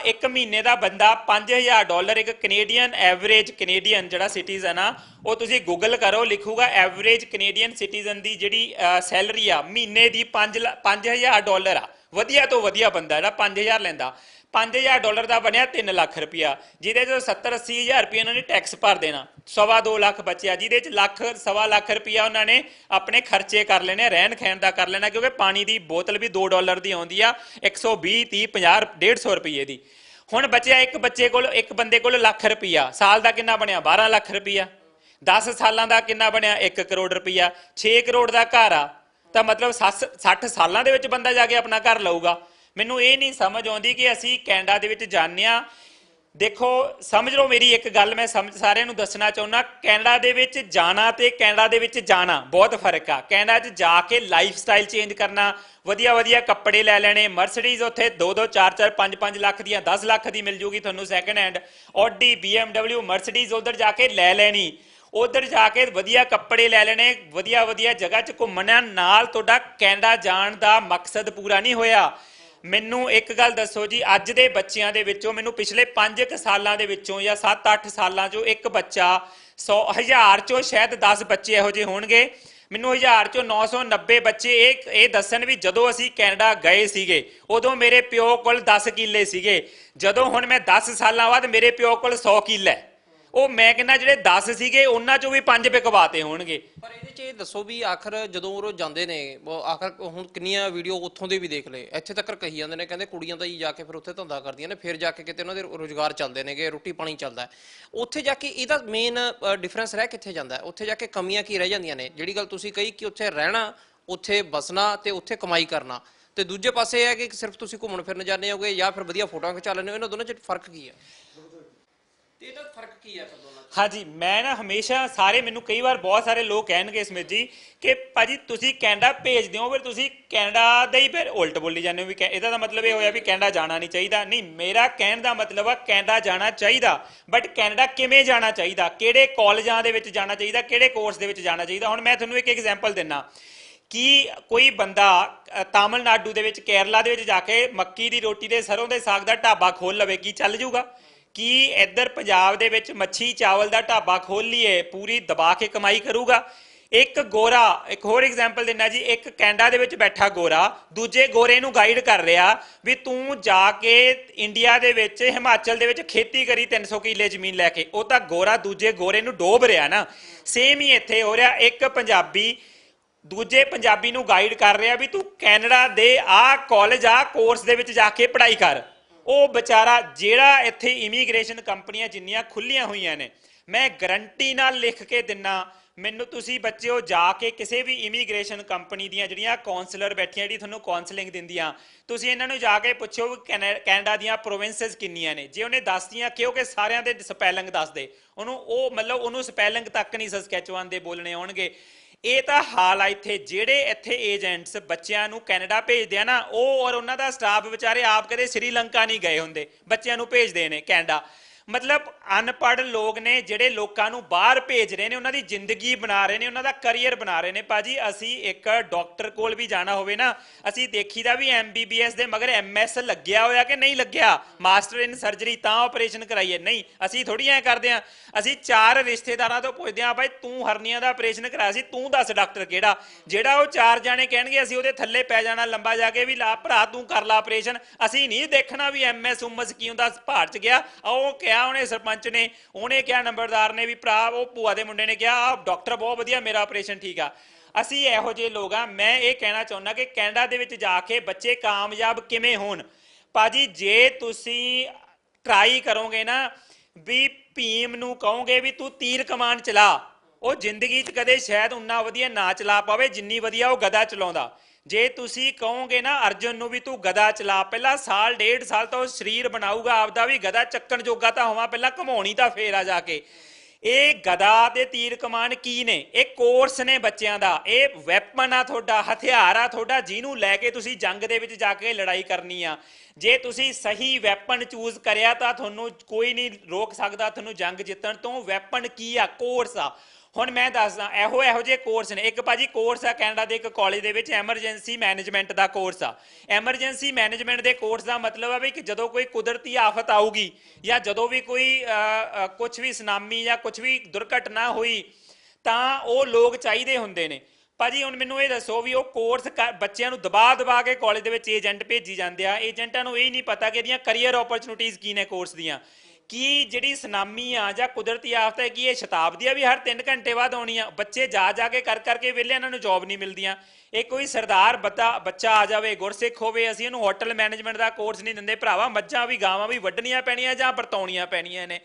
ਇੱਕ ਮਹੀਨੇ ਦਾ ਬੰਦਾ $5000 ਇੱਕ ਕੈਨੇਡੀਅਨ ਐਵਰੇਜ ਕੈਨੇਡੀਅਨ ਜਿਹੜਾ ਸਿਟੀਜ਼ਨ ਆ, ਉਹ ਤੁਸੀਂ ਗੂਗਲ ਕਰੋ, ਲਿਖੂਗਾ ਐਵਰੇਜ ਕੈਨੇਡੀਅਨ ਸਿਟੀਜ਼ਨ ਦੀ ਜਿਹੜੀ ਸੈਲਰੀ ਆ ਮਹੀਨੇ ਦੀ $5000 ਆ। ਵਧੀਆ ਤੋਂ ਵਧੀਆ ਬੰਦਾ ਜਿਹੜਾ 5000 ਲੈਂਦਾ, $5000 ਦਾ ਬਣਿਆ 3 ਲੱਖ ਰੁਪਇਆ, ਜਿਹਦੇ 'ਚ 70-80 ਹਜ਼ਾਰ ਰੁਪਇਆ ਉਹਨਾਂ ਨੇ ਟੈਕਸ ਭਰ ਦੇਣਾ। 2.25 ਲੱਖ ਬਚਿਆ, ਜਿਹਦੇ 'ਚ ਸਵਾ ਲੱਖ ਰੁਪਇਆ ਉਹਨਾਂ ਨੇ ਆਪਣੇ ਖਰਚੇ ਕਰ ਲੈਣੇ, ਰਹਿਣ ਖਹਿਣ ਦਾ ਕਰ ਲੈਣਾ, ਕਿਉਂਕਿ ਪਾਣੀ ਦੀ ਬੋਤਲ ਵੀ $2 ਦੀ ਆਉਂਦੀ ਆ, 120, 30, 50, 150 ਰੁਪਏ ਦੀ। ਹੁਣ ਬਚਿਆ ਇੱਕ ਬੰਦੇ ਕੋਲ ਲੱਖ ਰੁਪਇਆ। ਸਾਲ ਦਾ ਕਿੰਨਾ ਬਣਿਆ? 12 ਲੱਖ ਰੁਪਇਆ। 10 ਸਾਲਾਂ ਦਾ ਕਿੰਨਾ ਬਣਿਆ? 1 ਕਰੋੜ ਰੁਪਇਆ। 6 ਕਰੋੜ ਦਾ ਘਰ ਆ, ਤਾਂ ਮਤਲਬ 60 ਸਾਲਾਂ ਦੇ ਵਿੱਚ ਬੰਦਾ ਜਾ ਕੇ ਆਪਣਾ ਘਰ ਲਊਗਾ। ਮੈਨੂੰ ਇਹ ਨਹੀਂ ਸਮਝ ਆਉਂਦੀ ਕਿ ਅਸੀਂ ਕੈਨੇਡਾ ਦੇ ਵਿੱਚ ਜਾਂਦੇ ਹਾਂ। ਦੇਖੋ, ਸਮਝ ਲਓ ਮੇਰੀ ਇੱਕ ਗੱਲ, ਮੈਂ ਸਾਰਿਆਂ ਨੂੰ ਦੱਸਣਾ ਚਾਹੁੰਦਾ, ਕੈਨੇਡਾ ਦੇ ਵਿੱਚ ਜਾਣਾ ਤੇ ਕੈਨੇਡਾ ਦੇ ਵਿੱਚ ਜਾਣਾ ਬਹੁਤ ਫਰਕ ਆ। ਕੈਨੇਡਾ 'ਚ ਜਾ ਕੇ ਲਾਈਫ ਸਟਾਈਲ ਚੇਂਜ ਕਰਨਾ, ਵਧੀਆ ਵਧੀਆ ਕੱਪੜੇ ਲੈ ਲੈਣੇ। ਮਰਸਡੀਜ਼ ਉੱਥੇ 2-2, 4-4, 5-5 ਲੱਖ ਦੀਆਂ, 10 ਲੱਖ ਦੀ ਮਿਲ ਜੂਗੀ ਤੁਹਾਨੂੰ second hand. Audi, BMW, Mercedes ਉੱਧਰ ਜਾ ਕੇ ਲੈ ਲੈਣੀ। ਉੱਧਰ ਜਾ ਕੇ ਵਧੀਆ ਕੱਪੜੇ ਲੈ ਲੈਣੇ, ਵਧੀਆ ਵਧੀਆ ਜਗ੍ਹਾ 'ਚ ਘੁੰਮਣਾ। ਨਾਲ ਤੁਹਾਡਾ ਕੈਨੇਡਾ ਜਾਣ ਦਾ ਮਕਸਦ ਪੂਰਾ ਨਹੀਂ ਹੋਇਆ। ਮੈਨੂੰ ਇੱਕ ਗੱਲ ਦੱਸੋ ਜੀ, ਅੱਜ ਦੇ ਬੱਚਿਆਂ ਦੇ ਵਿੱਚੋਂ, ਮੈਨੂੰ ਪਿਛਲੇ 5 ਸਾਲਾਂ ਦੇ ਵਿੱਚੋਂ ਜਾਂ 7-8 ਸਾਲਾਂ 'ਚੋਂ ਇੱਕ ਬੱਚਾ 1000 ਚੋਂ ਸ਼ਾਇਦ 10 ਬੱਚੇ ਇਹੋ ਜਿਹੇ ਹੋਣਗੇ, ਮੈਨੂੰ 1000 ਚੋਂ 990 ਬੱਚੇ ਇਹ ਦੱਸਣ ਵੀ ਜਦੋਂ ਅਸੀਂ ਕੈਨੇਡਾ ਗਏ ਸੀਗੇ ਉਦੋਂ ਮੇਰੇ ਪਿਓ ਕੋਲ 10 ਕਿੱਲੇ ਸੀਗੇ, ਜਦੋਂ ਹੁਣ ਮੈਂ 10 ਸਾਲਾਂ ਬਾਅਦ ਮੇਰੇ ਪਿਓ ਕੋਲ 100 ਕਿੱਲਾ। ਉਹ ਮੈਂ ਕਹਿੰਦਾ ਜਿਹੜੇ 10 ਸੀਗੇ ਉਹਨਾਂ 'ਚੋਂ ਵੀ 5 ਵਿਕਵਾਤੇ ਹੋਣਗੇ। ਪਰ ਇਹਦੇ 'ਚ ਇਹ ਦੱਸੋ ਵੀ ਆਖਰ ਜਦੋਂ ਉਹ ਜਾਂਦੇ ਨੇ, ਆਖਰ ਹੁਣ ਕਿੰਨੀਆਂ ਵੀਡੀਓ ਉੱਥੋਂ ਦੇ ਵੀ ਦੇਖ ਲਏ, ਇੱਥੇ ਤੱਕ ਕਹੀ ਜਾਂਦੇ ਨੇ, ਕਹਿੰਦੇ ਕੁੜੀਆਂ ਤਾਂ ਹੀ ਜਾ ਕੇ ਫਿਰ ਉੱਥੇ ਧੰਦਾ ਕਰਦੀਆਂ ਨੇ, ਫਿਰ ਜਾ ਕੇ ਕਿਤੇ ਉਹਨਾਂ ਦੇ ਰੁਜ਼ਗਾਰ ਚੱਲਦੇ ਨੇਗੇ, ਰੋਟੀ ਪਾਣੀ ਚੱਲਦਾ। ਉੱਥੇ ਜਾ ਕੇ ਇਹਦਾ ਮੇਨ ਡਿਫਰੈਂਸ ਰਹਿ ਕਿੱਥੇ ਜਾਂਦਾ? ਉੱਥੇ ਜਾ ਕੇ ਕਮੀਆਂ ਕੀ ਰਹਿ ਜਾਂਦੀਆਂ ਨੇ? ਜਿਹੜੀ ਗੱਲ ਤੁਸੀਂ ਕਹੀ ਕਿ ਉੱਥੇ ਰਹਿਣਾ, ਉੱਥੇ ਬਸਣਾ ਤੇ ਉੱਥੇ ਕਮਾਈ ਕਰਨਾ, ਤੇ ਦੂਜੇ ਪਾਸੇ ਇਹ ਹੈ ਕਿ ਸਿਰਫ ਤੁਸੀਂ ਘੁੰਮਣ ਫਿਰਨ ਜਾਂਦੇ ਹੋਗੇ ਜਾਂ ਫਿਰ ਵਧੀਆ ਫੋਟੋਆਂ ਖਿਚਾ ਲੈਂਦੇ ਹੋ, ਇਹਨਾਂ ਦੋਨਾਂ 'ਚ ਫਰਕ ਕੀ ਹੈ? ਤੇ ਇਹਦਾ ਫਰਕ ਕੀ ਹੈ ਫਿਰ ਦੋਨਾਂ 'ਚ? ਹਾਂਜੀ, ਮੈਂ ਨਾ ਹਮੇਸ਼ਾ ਮੈਨੂੰ ਕਈ ਵਾਰ ਬਹੁਤ ਸਾਰੇ ਲੋਕ ਕਹਿਣਗੇ ਸਮਿਤ ਜੀ ਕਿ ਭਾਜੀ ਤੁਸੀਂ ਕੈਨੇਡਾ ਭੇਜਦੇ ਹੋ, ਫਿਰ ਤੁਸੀਂ ਕੈਨੇਡਾ ਦਾ ਹੀ ਫਿਰ ਉਲਟ ਬੋਲੀ ਜਾਂਦੇ ਹੋ ਵੀ ਇਹਦਾ ਦਾ ਮਤਲਬ ਇਹ ਹੋਇਆ ਵੀ ਕੈਨੇਡਾ ਜਾਣਾ ਨਹੀਂ ਚਾਹੀਦਾ। ਨਹੀਂ, ਮੇਰਾ ਕਹਿਣ ਦਾ ਮਤਲਬ ਆ ਕੈਨੇਡਾ ਜਾਣਾ ਚਾਹੀਦਾ, ਬਟ ਕੈਨੇਡਾ ਕਿਵੇਂ ਜਾਣਾ ਚਾਹੀਦਾ, ਕਿਹੜੇ ਕਾਲਜਾਂ ਦੇ ਵਿੱਚ ਜਾਣਾ ਚਾਹੀਦਾ, ਕਿਹੜੇ ਕੋਰਸ ਦੇ ਵਿੱਚ ਜਾਣਾ ਚਾਹੀਦਾ। ਹੁਣ ਮੈਂ ਤੁਹਾਨੂੰ ਇੱਕ ਐਗਜ਼ਾਮਪਲ ਦਿੰਦਾ ਕਿ ਕੋਈ ਬੰਦਾ ਤਾਮਿਲਨਾਡੂ ਦੇ ਵਿੱਚ, ਕੇਰਲਾ ਦੇ ਵਿੱਚ ਜਾ ਕੇ ਮੱਕੀ ਦੀ ਰੋਟੀ ਤੇ ਸਰੋਂ ਦੇ ਸਾਗ ਦਾ ਢਾਬਾ ਖੋਲ ਲਵੇ, ਕੀ ਚੱਲ ਜੂਗਾ? ਕੀ ਇੱਧਰ ਪੰਜਾਬ ਦੇ ਵਿੱਚ ਮੱਛੀ ਚਾਵਲ ਦਾ ਢਾਬਾ ਖੋਲ ਲਈਏ, ਪੂਰੀ ਦਬਾ ਕੇ ਕਮਾਈ ਕਰੂਗਾ? ਇੱਕ ਗੋਰਾ, ਇੱਕ ਹੋਰ ਐਗਜ਼ਾਮਪਲ ਦਿੰਦਾ ਜੀ, ਇੱਕ ਕੈਨੇਡਾ ਦੇ ਵਿੱਚ ਬੈਠਾ ਗੋਰਾ ਦੂਜੇ ਗੋਰੇ ਨੂੰ ਗਾਈਡ ਕਰ ਰਿਹਾ ਵੀ ਤੂੰ ਜਾ ਕੇ ਇੰਡੀਆ ਦੇ ਵਿੱਚ, ਹਿਮਾਚਲ ਦੇ ਵਿੱਚ ਖੇਤੀ ਕਰੀ 300 ਕਿੱਲੇ ਜ਼ਮੀਨ ਲੈ ਕੇ। ਉਹ ਤਾਂ ਗੋਰਾ ਦੂਜੇ ਗੋਰੇ ਨੂੰ ਡੋਬ ਰਿਹਾ ਨਾ। ਸੇਮ ਹੀ ਇੱਥੇ ਹੋ ਰਿਹਾ, ਇੱਕ ਪੰਜਾਬੀ ਦੂਜੇ ਪੰਜਾਬੀ ਨੂੰ ਗਾਈਡ ਕਰ ਰਿਹਾ ਵੀ ਤੂੰ ਕੈਨੇਡਾ ਦੇ ਆਹ ਕਾਲਜ, ਆਹ ਕੋਰਸ ਦੇ ਵਿੱਚ ਜਾ ਕੇ ਪੜ੍ਹਾਈ ਕਰ। ਉਹ ਵਿਚਾਰਾ ਜਿਹੜਾ ਇੱਥੇ ਇਮੀਗ੍ਰੇਸ਼ਨ ਕੰਪਨੀਆਂ ਜਿੰਨੀਆਂ ਖੁੱਲੀਆਂ ਹੋਈਆਂ ਨੇ, ਮੈਂ ਗਰੰਟੀ ਨਾਲ ਲਿਖ ਕੇ ਦਿੰਨਾ, ਮੈਨੂੰ ਤੁਸੀਂ ਬੱਚਿਓ ਜਾ ਕੇ ਕਿਸੇ ਵੀ ਇਮੀਗ੍ਰੇਸ਼ਨ ਕੰਪਨੀ ਦੀਆਂ ਜਿਹੜੀਆਂ ਕਾਉਂਸਲਰ ਬੈਠੀਆਂ, ਜਿਹੜੀ ਤੁਹਾਨੂੰ ਕਾਉਂਸਲਿੰਗ ਦਿੰਦੀਆਂ, ਤੁਸੀਂ ਇਹਨਾਂ ਨੂੰ ਜਾ ਕੇ ਪੁੱਛੋ ਕੈਨੇਡਾ ਦੀਆਂ ਪ੍ਰੋਵਿੰਸਸ ਕਿੰਨੀਆਂ ਨੇ। ਜੇ ਉਹਨੇ ਦੱਸਦੀਆਂ, ਕਿਉਂਕਿ ਸਾਰਿਆਂ ਦੇ ਸਪੈਲਿੰਗ ਦੱਸ ਦੇ ਉਹਨੂੰ, ਉਹ ਮਤਲਬ ਉਹਨੂੰ ਸਪੈਲਿੰਗ ਤੱਕ ਨਹੀਂ ਸਸਕੈਚੁਆਨ ਦੇ ਬੋਲਣੇ ਆਉਣਗੇ। ਇਹ ਤਾਂ ਹਾਲ ਆ ਇੱਥੇ। ਜਿਹੜੇ ਇੱਥੇ ਏਜੰਟਸ ਬੱਚਿਆਂ ਨੂੰ ਕੈਨੇਡਾ ਭੇਜਦੇ ਆ ਨਾ, ਉਹ ਔਰ ਉਹਨਾਂ ਦਾ ਸਟਾਫ ਵਿਚਾਰੇ ਆਪ ਕਦੇ ਸ੍ਰੀਲੰਕਾ ਨਹੀਂ ਗਏ ਹੁੰਦੇ, ਬੱਚਿਆਂ ਨੂੰ ਭੇਜਦੇ ਨੇ ਕੈਨੇਡਾ। ਮਤਲਬ ਅਨਪੜ੍ਹ ਲੋਕ ਨੇ ਜਿਹੜੇ ਲੋਕਾਂ ਨੂੰ ਬਾਹਰ ਭੇਜ ਰਹੇ ਨੇ, ਉਹਨਾਂ ਦੀ ਜ਼ਿੰਦਗੀ ਬਣਾ ਰਹੇ ਨੇ, ਉਹਨਾਂ ਦਾ ਕਰੀਅਰ ਬਣਾ ਰਹੇ ਨੇ। ਭਾਜੀ, ਅਸੀਂ ਇੱਕ ਡਾਕਟਰ ਕੋਲ ਵੀ ਜਾਣਾ ਹੋਵੇ ਨਾ, ਅਸੀਂ ਦੇਖੀਦਾ ਵੀ MBBS ਦੇ ਮਗਰ MS ਲੱਗਿਆ ਹੋਇਆ ਕਿ ਨਹੀਂ ਲੱਗਿਆ, ਮਾਸਟਰ ਇਨ ਸਰਜਰੀ, ਤਾਂ ਆਪਰੇਸ਼ਨ ਕਰਾਈਏ। ਨਹੀਂ, ਅਸੀਂ ਥੋੜੀ ਐ ਕਰਦੇ ਹਾਂ। ਅਸੀਂ 4 ਰਿਸ਼ਤੇਦਾਰਾਂ ਤੋਂ ਪੁੱਛਦੇ ਹਾਂ, ਭਾਈ ਤੂੰ ਹਰਨੀਆਂ ਦਾ ਆਪਰੇਸ਼ਨ ਕਰਾਇਆ ਸੀ, ਤੂੰ ਦੱਸ ਡਾਕਟਰ ਕਿਹੜਾ। ਜਿਹੜਾ ਉਹ 4 ਜਾਣੇ ਕਹਿਣਗੇ ਅਸੀਂ ਉਹਦੇ ਥੱਲੇ ਪੈ ਜਾਣਾ ਲੰਬਾ ਜਾ ਕੇ ਵੀ ਲਾ ਭਰਾ ਤੂੰ ਕਰ ਲਾ ਆਪਰੇਸ਼ਨ। ਅਸੀਂ ਨਹੀਂ ਦੇਖਣਾ ਵੀ MS ਉਮਸ ਕੀ ਹੁੰਦਾ, ਪਹਾੜ 'ਚ ਗਿਆ ਉਹ ਕਿਹਾ ਕਿਹਾ ਉਹਨੇ ਸਰਪੰਚ ਨੇ, ਉਹਨੇ ਕਿਹਾ ਨੰਬਰਦਾਰ ਨੇ ਵੀ ਭਰਾ, ਉਹ ਭੂਆ ਦੇ ਮੁੰਡੇ ਨੇ ਕਿਹਾ ਡਾਕਟਰ ਬਹੁਤ ਵਧੀਆ, ਮੇਰਾ ਆਪਰੇਸ਼ਨ ਠੀਕ ਆ। ਅਸੀਂ ਇਹੋ ਜਿਹੇ ਲੋਕ ਆ। ਮੈਂ ਇਹ ਕਹਿਣਾ ਚਾਹੁੰਦਾ ਕਿ ਕੈਨੇਡਾ ਦੇ ਵਿੱਚ ਜਾ ਕੇ ਬੱਚੇ ਕਾਮਯਾਬ ਕਿਵੇਂ ਹੋਣ। ਭਾਜੀ ਜੇ ਤੁਸੀਂ ਟਰਾਈ ਕਰੋਗੇ ਨਾ ਵੀ ਭੀਮ ਨੂੰ ਕਹੋਗੇ ਵੀ ਤੂੰ ਤੀਰ ਕਮਾਨ ਚਲਾ, ਉਹ ਜ਼ਿੰਦਗੀ 'ਚ ਕਦੇ ਸ਼ਾਇਦ ਉਨਾ ਵਧੀਆ ਨਾ ਚਲਾ ਪਾਵੇ ਜਿੰਨੀ ਵਧੀਆ ਉਹ ਗਦਾ ਚਲਾਉਂਦਾ। ਜੇ ਤੁਸੀਂ ਕਹੋਗੇ ਨਾ ਅਰਜੁਨ ਨੂੰ ਵੀ ਤੂੰ ਗਦਾ ਚਲਾ, ਪਹਿਲਾਂ ਸਾਲ 1.5 ਸਾਲ ਤਾਂ ਉਹ ਸਰੀਰ ਬਣਾਊਗਾ ਆਪਦਾ ਵੀ ਗਦਾ ਚੱਕਣ ਜੋਗਾ ਤਾਂ ਹੋਵਾਂ, ਪਹਿਲਾਂ ਘਮਾਉਣੀ ਤਾਂ ਫੇਰ ਆ ਜਾ ਕੇ। ਇਹ ਗਦਾ ਤੇ ਤੀਰ ਕਮਾਨ ਕੀ ਨੇ? ਇਹ ਕੋਰਸ ਨੇ ਬੱਚਿਆਂ ਦਾ, ਇਹ ਵੈਪਨ ਆ ਤੁਹਾਡਾ, ਹਥਿਆਰ ਆ ਤੁਹਾਡਾ, ਜਿਹਨੂੰ ਲੈ ਕੇ ਤੁਸੀਂ ਜੰਗ ਦੇ ਵਿੱਚ ਜਾ ਕੇ ਲੜਾਈ ਕਰਨੀ ਆ। ਜੇ ਤੁਸੀਂ ਸਹੀ ਵੈਪਨ ਚੂਜ਼ ਕਰਿਆ ਤਾਂ ਤੁਹਾਨੂੰ ਕੋਈ ਨਹੀਂ ਰੋਕ ਸਕਦਾ ਤੁਹਾਨੂੰ ਜੰਗ ਜਿੱਤਣ ਤੋਂ। ਵੈਪਨ ਕੀ ਆ? ਕੋਰਸ ਆ। ਹੁਣ ਮੈਂ ਦੱਸਦਾ ਇਹੋ ਜਿਹੇ ਕੋਰਸ ਨੇ। ਇੱਕ ਭਾਜੀ ਕੋਰਸ ਆ ਕੈਨੇਡਾ ਦੇ ਇੱਕ ਕਾਲਜ ਦੇ ਵਿੱਚ ਐਮਰਜੈਂਸੀ ਮੈਨੇਜਮੈਂਟ ਦਾ ਕੋਰਸ ਆ। ਐਮਰਜੈਂਸੀ ਮੈਨੇਜਮੈਂਟ ਦੇ ਕੋਰਸ ਦਾ ਮਤਲਬ ਆ ਵੀ ਕਿ ਜਦੋਂ ਕੋਈ ਕੁਦਰਤੀ ਆਫਤ ਆਊਗੀ ਜਾਂ ਜਦੋਂ ਵੀ ਕੋਈ ਕੁਝ ਵੀ ਸੁਨਾਮੀ ਜਾਂ ਕੁਝ ਵੀ ਦੁਰਘਟਨਾ ਹੋਈ ਤਾਂ ਉਹ ਲੋਕ ਚਾਹੀਦੇ ਹੁੰਦੇ ਨੇ। ਭਾਜੀ ਹੁਣ ਮੈਨੂੰ ਇਹ ਦੱਸੋ ਵੀ ਉਹ ਕੋਰਸ ਬੱਚਿਆਂ ਨੂੰ ਦਬਾ ਕੇ ਕਾਲਜ ਦੇ ਵਿੱਚ ਏਜੰਟ ਭੇਜੀ ਜਾਂਦੇ ਆ। ਏਜੰਟਾਂ ਨੂੰ ਇਹ ਨਹੀਂ ਪਤਾ ਕਿ ਇਹਦੀਆਂ ਕਰੀਅਰ ਓਪਰਚੁਨਿਟੀਜ਼ ਕੀ ਨੇ ਕੋਰਸ ਦੀਆਂ। ਕੀ ਜਿਹੜੀ ਸੁਨਾਮੀ ਆ ਜਾਂ ਕੁਦਰਤੀ ਆਫਤ ਹੈ ਕੀ ਇਹ ਸ਼ਤਾਬਦੀ ਆ ਵੀ ਹਰ 3 ਘੰਟੇ ਬਾਅਦ ਆਉਣੀ ਆ? ਬੱਚੇ ਜਾ ਕੇ ਕਰਕੇ ਵਿਹਲੇ, ਇਹਨਾਂ ਨੂੰ ਜੌਬ ਨਹੀਂ ਮਿਲਦੀਆਂ। ਇਹ ਕੋਈ ਸਰਦਾਰ ਬੱਚਾ ਆ ਜਾਵੇ, ਗੁਰਸਿੱਖ ਹੋਵੇ, ਅਸੀਂ ਇਹਨੂੰ ਹੋਟਲ ਮੈਨੇਜਮੈਂਟ ਦਾ ਕੋਰਸ ਨਹੀਂ ਦਿੰਦੇ ਭਰਾਵਾ। ਮੱਝਾਂ ਵੀ ਗਾਵਾਂ ਵੀ ਵੱਢਣੀਆਂ ਪੈਣੀਆਂ ਜਾਂ ਵਰਤਾਉਣੀਆਂ ਪੈਣੀਆਂ ਨੇ।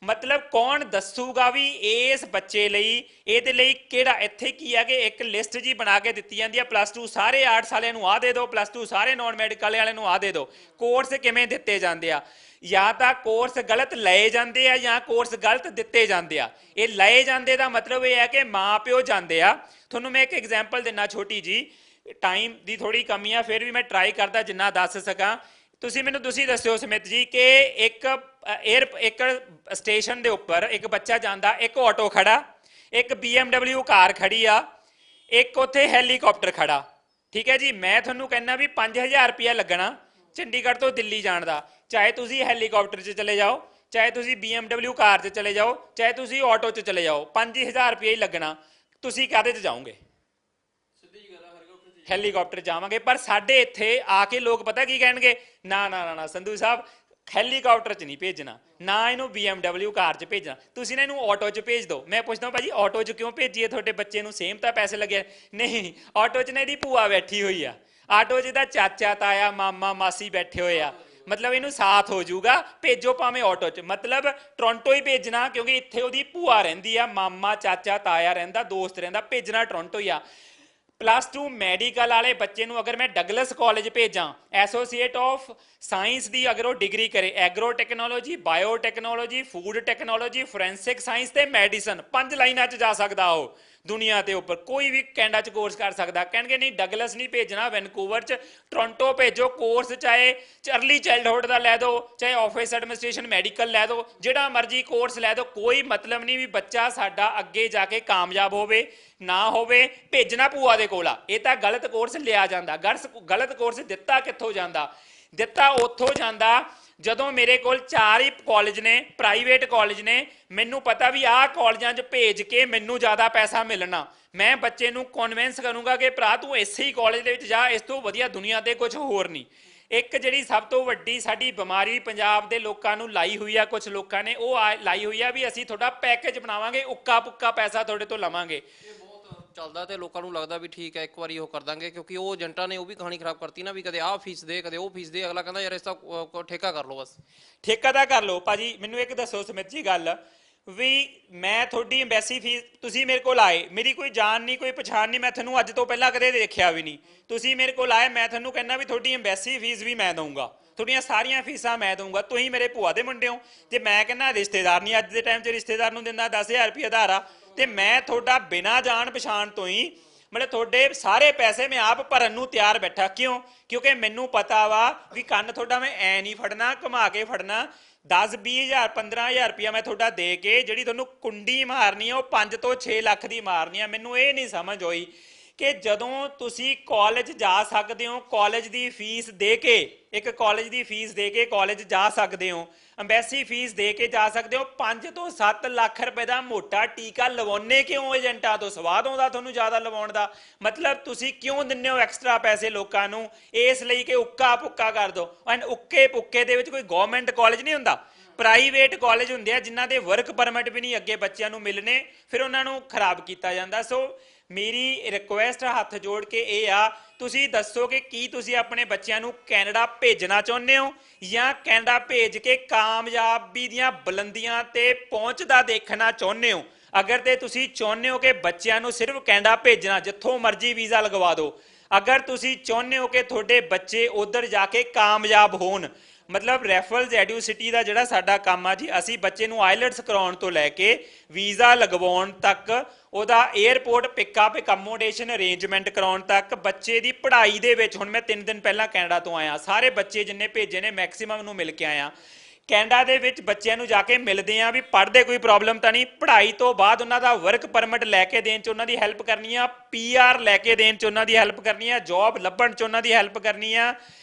ਮਤਲਬ ਕੌਣ ਦੱਸੂਗਾ ਵੀ ਇਸ ਬੱਚੇ ਲਈ ਇਹਦੇ ਲਈ ਕਿਹੜਾ? ਇੱਥੇ ਕੀ ਆ ਕਿ ਇੱਕ ਲਿਸਟ ਜੀ ਬਣਾ ਕੇ ਦਿੱਤੀ ਜਾਂਦੀ ਆ, +2 ਸਾਰੇ ਆਰਟਸ ਵਾਲਿਆਂ ਨੂੰ ਆਹ ਦੇ ਦਿਓ, +2 ਸਾਰੇ ਨਾਨ ਮੈਡੀਕਲ ਵਾਲਿਆਂ ਨੂੰ ਆਹ ਦੇ ਦਿਓ। ਕੋਰਸ ਕਿਵੇਂ ਦਿੱਤੇ ਜਾਂਦੇ ਆ? ਜਾਂ ਤਾਂ ਕੋਰਸ ਗਲਤ ਲਏ ਜਾਂਦੇ ਆ ਜਾਂ ਕੋਰਸ ਗਲਤ ਦਿੱਤੇ ਜਾਂਦੇ ਆ। ਇਹ ਲਏ ਜਾਂਦੇ ਦਾ ਮਤਲਬ ਇਹ ਹੈ ਕਿ ਮਾਂ ਪਿਓ ਜਾਂਦੇ ਆ। ਤੁਹਾਨੂੰ ਮੈਂ ਇੱਕ ਐਗਜ਼ਾਮਪਲ ਦਿੰਦਾ ਛੋਟੀ ਜੀ, ਟਾਈਮ ਦੀ ਥੋੜੀ ਕਮੀ ਆ ਫਿਰ ਵੀ ਮੈਂ ਟਰਾਈ ਕਰਦਾ ਜਿੰਨਾ ਦੱਸ ਸਕਾਂ। ਤੁਸੀਂ ਦੱਸਿਓ ਸਮਿਤ ਜੀ ਕਿ ਇੱਕ ਸਟੇਸ਼ਨ ਦੇ ਉੱਪਰ ਇੱਕ ਬੱਚਾ ਜਾਂਦਾ, ਇੱਕ ਆਟੋ ਖੜਾ, ਇੱਕ BMW ਕਾਰ ਖੜੀ ਆ, ਇੱਕ ਉੱਥੇ ਹੈਲੀਕਾਪਟਰ ਖੜਾ। ਠੀਕ ਹੈ ਜੀ, ਮੈਂ ਤੁਹਾਨੂੰ ਕਹਿੰਦਾ ਵੀ 5000 ਰੁਪਇਆ ਲੱਗਣਾ ਚੰਡੀਗੜ੍ਹ ਤੋਂ ਦਿੱਲੀ ਜਾਣ ਦਾ। ਚਾਹੇ ਤੁਸੀਂ ਹੈਲੀਕਾਪਟਰ 'ਚ ਚਲੇ ਜਾਓ, ਚਾਹੇ ਤੁਸੀਂ BMW ਕਾਰ 'ਚ ਚਲੇ ਜਾਓ, ਚਾਹੇ ਤੁਸੀਂ ਆਟੋ 'ਚ ਚਲੇ ਜਾਓ, 5000 ਰੁਪਇਆ ਹੀ ਲੱਗਣਾ। ਤੁਸੀਂ ਕਾਹਦੇ 'ਚ ਜਾਓਗੇ? ਹੈਲੀਕਾਪਟਰ ਜਾਵਾਂਗੇ। ਪਰ ਸਾਡੇ ਇੱਥੇ ਆ ਕੇ ਲੋਕ ਪਤਾ ਕੀ ਕਹਿਣਗੇ, ਨਾ ਸੰਧੂ ਸਾਹਿਬ ਹੈਲੀਕਾਪਟਰ 'ਚ ਨਹੀਂ ਭੇਜਣਾ, ਨਾ ਇਹਨੂੰ BMW ਕਾਰ 'ਚ ਭੇਜਣਾ, ਤੁਸੀਂ ਨਾ ਇਹਨੂੰ ਆਟੋ 'ਚ ਭੇਜ ਦਿਓ। ਮੈਂ ਪੁੱਛਦਾ ਭਾਜੀ ਆਟੋ 'ਚ ਕਿਉਂ ਭੇਜੀਏ? ਤੁਹਾਡੇ ਬੱਚੇ ਨੂੰ ਸੇਮ ਤਾਂ ਪੈਸੇ ਲੱਗੇ। ਨਹੀਂ, ਆਟੋ 'ਚ ਨਾ ਇਹਦੀ ਭੂਆ ਬੈਠੀ ਹੋਈ ਆ, ਆਟੋ 'ਚ ਇਹਦਾ ਚਾਚਾ ਤਾਇਆ ਮਾਮਾ ਮਾਸੀ ਬੈਠੇ ਹੋਏ ਆ, ਮਤਲਬ ਇਹਨੂੰ ਸਾਥ ਹੋ ਜਾਊਗਾ, ਭੇਜੋ ਭਾਵੇਂ ਆਟੋ 'ਚ। ਮਤਲਬ ਟੋਰਾਂਟੋ ਹੀ ਭੇਜਣਾ ਕਿਉਂਕਿ ਇੱਥੇ ਉਹਦੀ ਭੂਆ ਰਹਿੰਦੀ ਆ, ਮਾਮਾ ਚਾਚਾ ਤਾਇਆ ਰਹਿੰਦਾ, ਦੋਸਤ ਰਹਿੰਦਾ, ਭੇਜਣਾ ਟੋਰਾਂਟੋ ਹੀ ਆ। +2 ਮੈਡੀਕਲ ਵਾਲੇ ਬੱਚੇ ਨੂੰ ਅਗਰ ਮੈਂ ਡਗਲਸ ਕਾਲਜ ਭੇਜਾਂ, ਐਸੋਸੀਏਟ ਆਫ ਸਾਇੰਸ ਦੀ ਅਗਰ ਉਹ ਡਿਗਰੀ ਕਰੇ, agro technology, bio technology, food technology, forensic science ਤੇ ਮੈਡੀਸਨ, 5 ਲਾਈਨਾਂ 'ਚ ਜਾ ਸਕਦਾ ਉਹ ਦੁਨੀਆ ਦੇ ਉੱਪਰ। ਕੋਈ ਵੀ ਕੈਨੇਡਾ 'ਚ ਕੋਰਸ ਕਰ ਸਕਦਾ। ਕਹਿਣਗੇ ਨਹੀਂ ਡਗਲਸ ਨਹੀਂ ਭੇਜਣਾ, ਵੈਨਕੂਵਰ 'ਚ ਟੋਰਾਂਟੋ ਭੇਜੋ। ਕੋਰਸ ਚਾਹੇ ਅਰਲੀ ਚਾਈਲਡਹੁੱਡ ਦਾ ਲੈ ਦਿਓ, ਚਾਹੇ ਆਫਿਸ ਐਡਮਿਨਿਸਟ੍ਰੇਸ਼ਨ ਮੈਡੀਕਲ ਲੈ ਦਿਓ, ਜਿਹੜਾ ਮਰਜ਼ੀ ਕੋਰਸ ਲੈ ਦਿਓ, ਕੋਈ ਮਤਲਬ ਨਹੀਂ ਵੀ ਬੱਚਾ ਸਾਡਾ ਅੱਗੇ ਜਾ ਕੇ ਕਾਮਯਾਬ ਹੋਵੇ ਨਾ ਹੋਵੇ। ਭੇਜਣਾ ਭੂਆ ਦੇ ਕੋਲ ਆ। ਇਹ ਤਾਂ ਗਲਤ ਕੋਰਸ ਲਿਆ ਜਾਂਦਾ। ਗਲਤ ਕੋਰਸ ਦਿੱਤਾ ਕਿੱਥੋਂ ਜਾਂਦਾ? ਦਿੱਤਾ ਉੱਥੋਂ ਜਾਂਦਾ ਜਦੋਂ ਮੇਰੇ ਕੋਲ 4 ਹੀ ਕਾਲਜ ਨੇ, ਪ੍ਰਾਈਵੇਟ ਕਾਲਜ ਨੇ, ਮੈਨੂੰ ਪਤਾ ਵੀ ਆਹ ਕਾਲਜਾਂ 'ਚ ਭੇਜ ਕੇ ਮੈਨੂੰ ਜ਼ਿਆਦਾ ਪੈਸਾ ਮਿਲਣਾ। ਮੈਂ ਬੱਚੇ ਨੂੰ ਕਨਵਿੰਸ ਕਰੂੰਗਾ ਕਿ ਭਰਾ ਤੂੰ ਇਸੇ ਹੀ ਕਾਲਜ ਦੇ ਵਿੱਚ ਜਾ, ਇਸ ਤੋਂ ਵਧੀਆ ਦੁਨੀਆ ਤੇ ਕੁਝ ਹੋਰ ਨਹੀਂ। ਇੱਕ ਜਿਹੜੀ ਸਭ ਤੋਂ ਵੱਡੀ ਸਾਡੀ ਬਿਮਾਰੀ ਪੰਜਾਬ ਦੇ ਲੋਕਾਂ ਨੂੰ ਲਾਈ ਹੋਈ ਆ, ਕੁਝ ਲੋਕਾਂ ਨੇ ਉਹ ਲਾਈ ਹੋਈ ਆ ਵੀ ਅਸੀਂ ਤੁਹਾਡਾ ਪੈਕੇਜ ਬਣਾਵਾਂਗੇ, ਉੱਕਾ ਪੁੱਕਾ ਪੈਸਾ ਤੁਹਾਡੇ ਤੋਂ ਲਵਾਂਗੇ। ਚੱਲਦਾ ਤੇ ਲੋਕਾਂ ਨੂੰ ਲੱਗਦਾ ਵੀ ਠੀਕ ਹੈ ਇੱਕ ਵਾਰੀ ਉਹ ਕਰ ਦਾਂਗੇ, ਕਿਉਂਕਿ ਉਹ ਏਜੰਟਾਂ ਨੇ ਉਹ ਵੀ ਕਹਾਣੀ ਖਰਾਬ ਕਰਤੀ ਨਾ ਵੀ ਕਦੇ ਆਹ ਫੀਸ ਦੇ ਕਦੇ ਉਹ ਫੀਸ ਦੇ। ਅਗਲਾ ਕਹਿੰਦਾ ਯਾਰ ਇਸ ਦਾ ਠੇਕਾ ਕਰ ਲਓ, ਬਸ ਠੇਕਾ ਤਾਂ ਕਰ ਲਓ। ਭਾਜੀ ਮੈਨੂੰ ਇੱਕ ਦੱਸੋ ਸਮਿਤ ਜੀ ਗੱਲ ਵੀ ਮੈਂ ਤੁਹਾਡੀ ਐਮਬੈਸੀ ਫੀਸ, ਤੁਸੀਂ ਮੇਰੇ ਕੋਲ ਆਏ, ਮੇਰੀ ਕੋਈ ਜਾਣ ਨਹੀਂ ਕੋਈ ਪਛਾਣ ਨਹੀਂ, ਮੈਂ ਤੁਹਾਨੂੰ ਅੱਜ ਤੋਂ ਪਹਿਲਾਂ ਕਦੇ ਦੇਖਿਆ ਵੀ ਨਹੀਂ, ਤੁਸੀਂ ਮੇਰੇ ਕੋਲ ਆਏ, ਮੈਂ ਤੁਹਾਨੂੰ ਕਹਿੰਦਾ ਵੀ ਤੁਹਾਡੀ ਐਮਬੈਸੀ ਫੀਸ ਵੀ ਮੈਂ ਦਊਂਗਾ, ਤੁਹਾਡੀਆਂ ਸਾਰੀਆਂ ਫੀਸਾਂ ਮੈਂ ਦਊਂਗਾ। ਤੁਸੀਂ ਮੇਰੇ ਭੂਆ ਦੇ ਮੁੰਡੇ ਹੋ ਤੇ ਮੈਂ ਕਹਿੰਦਾ ਰਿਸ਼ਤੇਦਾਰ ਨਹੀਂ, ਅੱਜ ਦੇ ਟਾਈਮ 'ਚ ਰਿਸ਼ਤੇਦਾਰ ਨੂੰ ਦਿੰਦਾ 10,000 ਰੁਪਏ ਆਧਾਰ ਆ, ਤੇ ਮੈਂ ਤੁਹਾਡਾ ਬਿਨਾਂ ਜਾਣ ਪਛਾਣ ਤੋਂ ਹੀ ਮਤਲਬ ਤੁਹਾਡੇ ਸਾਰੇ ਪੈਸੇ ਮੈਂ ਆਪ ਭਰਨ ਨੂੰ ਤਿਆਰ ਬੈਠਾ। ਕਿਉਂ? ਕਿਉਂਕਿ ਮੈਨੂੰ ਪਤਾ ਵਾ ਵੀ ਕੰਨ ਤੁਹਾਡਾ ਮੈਂ ਐ ਨਹੀਂ ਫੜਨਾ, ਘੁਮਾ ਕੇ ਫੜਨਾ। 10 20 ਹਜ਼ਾਰ 15 ਹਜ਼ਾਰ ਰੁਪਇਆ ਮੈਂ ਤੁਹਾਡਾ ਦੇ ਕੇ ਜਿਹੜੀ ਤੁਹਾਨੂੰ ਕੁੰਡੀ ਮਾਰਨੀ ਆ ਉਹ 5 ਤੋਂ 6 ਲੱਖ ਦੀ ਮਾਰਨੀ ਆ। ਮੈਨੂੰ ਇਹ ਨਹੀਂ ਸਮਝ ਹੋਈ ਕਿ ਜਦੋਂ ਤੁਸੀਂ ਕਾਲਜ ਜਾ ਸਕਦੇ ਹੋ, ਕਾਲਜ ਦੀ ਫੀਸ ਦੇ ਕੇ, ਇੱਕ ਕਾਲਜ ਦੀ ਫੀਸ ਦੇ ਕੇ ਕਾਲਜ ਜਾ ਸਕਦੇ ਹੋ, ਅੰਬੈਸੀ ਫੀਸ ਦੇ ਕੇ ਜਾ ਸਕਦੇ ਹੋ, 5 ਤੋਂ 7 ਲੱਖ ਰੁਪਏ ਦਾ ਮੋਟਾ ਟੀਕਾ ਲਵਾਉਣੇ ਕਿਉਂ ਏਜੰਟਾਂ ਤੋਂ? ਸਵਾਦ ਆਉਂਦਾ ਤੁਹਾਨੂੰ ਜ਼ਿਆਦਾ ਲਵਾਉਣ ਦਾ? ਮਤਲਬ ਤੁਸੀਂ ਕਿਉਂ ਦਿੰਦੇ ਹੋ ਐਕਸਟਰਾ ਪੈਸੇ ਲੋਕਾਂ ਨੂੰ? ਇਸ ਲਈ ਕਿ ਉੱਕਾ ਪੁੱਕਾ ਕਰ ਦਿਓ। ਐਂਡ ਉੱਕੇ ਪੁੱਕੇ ਦੇ ਵਿੱਚ ਕੋਈ ਗਵਰਨਮੈਂਟ ਕਾਲਜ ਨਹੀਂ ਹੁੰਦਾ। ਪ੍ਰਾਈਵੇਟ ਕਾਲਜ ਹੁੰਦੇ ਆ ਜਿਨ੍ਹਾਂ ਦੇ ਵਰਕ ਪਰਮਿਟ ਵੀ ਨਹੀਂ ਅੱਗੇ ਬੱਚਿਆਂ ਨੂੰ ਮਿਲਣੇ, ਫਿਰ ਉਹਨਾਂ ਨੂੰ ਖਰਾਬ ਕੀਤਾ ਜਾਂਦਾ। ਸੋ ਮੇਰੀ ਰਿਕੁਐਸਟ ਹੱਥ ਜੋੜ ਕੇ ਇਹ ਆ, ਤੁਸੀਂ ਦੱਸੋ ਕਿ ਕੀ ਤੁਸੀਂ ਆਪਣੇ ਬੱਚਿਆਂ ਨੂੰ ਕੈਨੇਡਾ ਭੇਜਣਾ ਚਾਹੁੰਦੇ ਹੋ ਜਾਂ ਕੈਨੇਡਾ ਭੇਜ ਕੇ ਕਾਮਯਾਬੀ ਦੀਆਂ ਬੁਲੰਦੀਆਂ ਤੇ ਪਹੁੰਚਦਾ ਦੇਖਣਾ ਚਾਹੁੰਦੇ ਹੋ। ਅਗਰ ਤੇ ਤੁਸੀਂ ਚਾਹੁੰਦੇ ਹੋ ਕਿ ਬੱਚਿਆਂ ਨੂੰ ਸਿਰਫ ਕੈਨੇਡਾ ਭੇਜਣਾ, ਜਿੱਥੋਂ ਮਰਜ਼ੀ ਵੀਜ਼ਾ ਲਗਵਾ ਦਿਓ। ਅਗਰ ਤੁਸੀਂ ਚਾਹੁੰਦੇ ਹੋ ਕਿ ਤੁਹਾਡੇ ਬੱਚੇ ਉੱਧਰ ਜਾ ਕੇ ਕਾਮਯਾਬ ਹੋਣ, ਮਤਲਬ ਰੈਫਲਸ ਐਡੂਸਿਟੀ ਦਾ ਜਿਹੜਾ ਸਾਡਾ ਕੰਮ ਆ ਜੀ, ਅਸੀਂ ਬੱਚੇ ਨੂੰ ਆਈਲੈਟਸ ਕਰਾਉਣ ਤੋਂ ਲੈ ਕੇ ਵੀਜ਼ਾ ਲਗਵਾਉਣ ਤੱਕ, ਉਹਦਾ 에ਅਰਪੋਰਟ ਪਿਕਅਪ ਅਕਮੋਡੇਸ਼ਨ ਅਰੇਂਜਮੈਂਟ ਕਰਾਉਣ ਤੱਕ, ਬੱਚੇ ਦੀ ਪੜ੍ਹਾਈ ਦੇ ਵਿੱਚ, ਹੁਣ ਮੈਂ 3 ਦਿਨ ਪਹਿਲਾਂ ਕੈਨੇਡਾ ਤੋਂ ਆਇਆ, ਸਾਰੇ ਬੱਚੇ ਜਿੰਨੇ ਭੇਜੇ ਨੇ ਮੈਕਸਿਮਮ ਨੂੰ ਮਿਲ ਕੇ ਆਇਆ। ਕੈਨੇਡਾ ਦੇ ਵਿੱਚ ਬੱਚਿਆਂ ਨੂੰ ਜਾ ਕੇ ਮਿਲਦੇ ਆ ਵੀ ਪੜ੍ਹਦੇ ਕੋਈ ਪ੍ਰੋਬਲਮ ਤਾਂ ਨਹੀਂ, ਪੜ੍ਹਾਈ ਤੋਂ ਬਾਅਦ ਉਹਨਾਂ ਦਾ ਵਰਕ ਪਰਮਿਟ ਲੈ ਕੇ ਦੇਣ 'ਚ ਉਹਨਾਂ ਦੀ ਹੈਲਪ ਕਰਨੀ ਆ, PR ਲੈ ਕੇ ਦੇਣ 'ਚ ਉਹਨਾਂ ਦੀ ਹੈਲਪ ਕਰਨੀ ਆ, ਜੌਬ ਲੱਭਣ 'ਚ ਉਹਨਾਂ ਦੀ ਹੈਲਪ ਕਰਨੀ ਆ,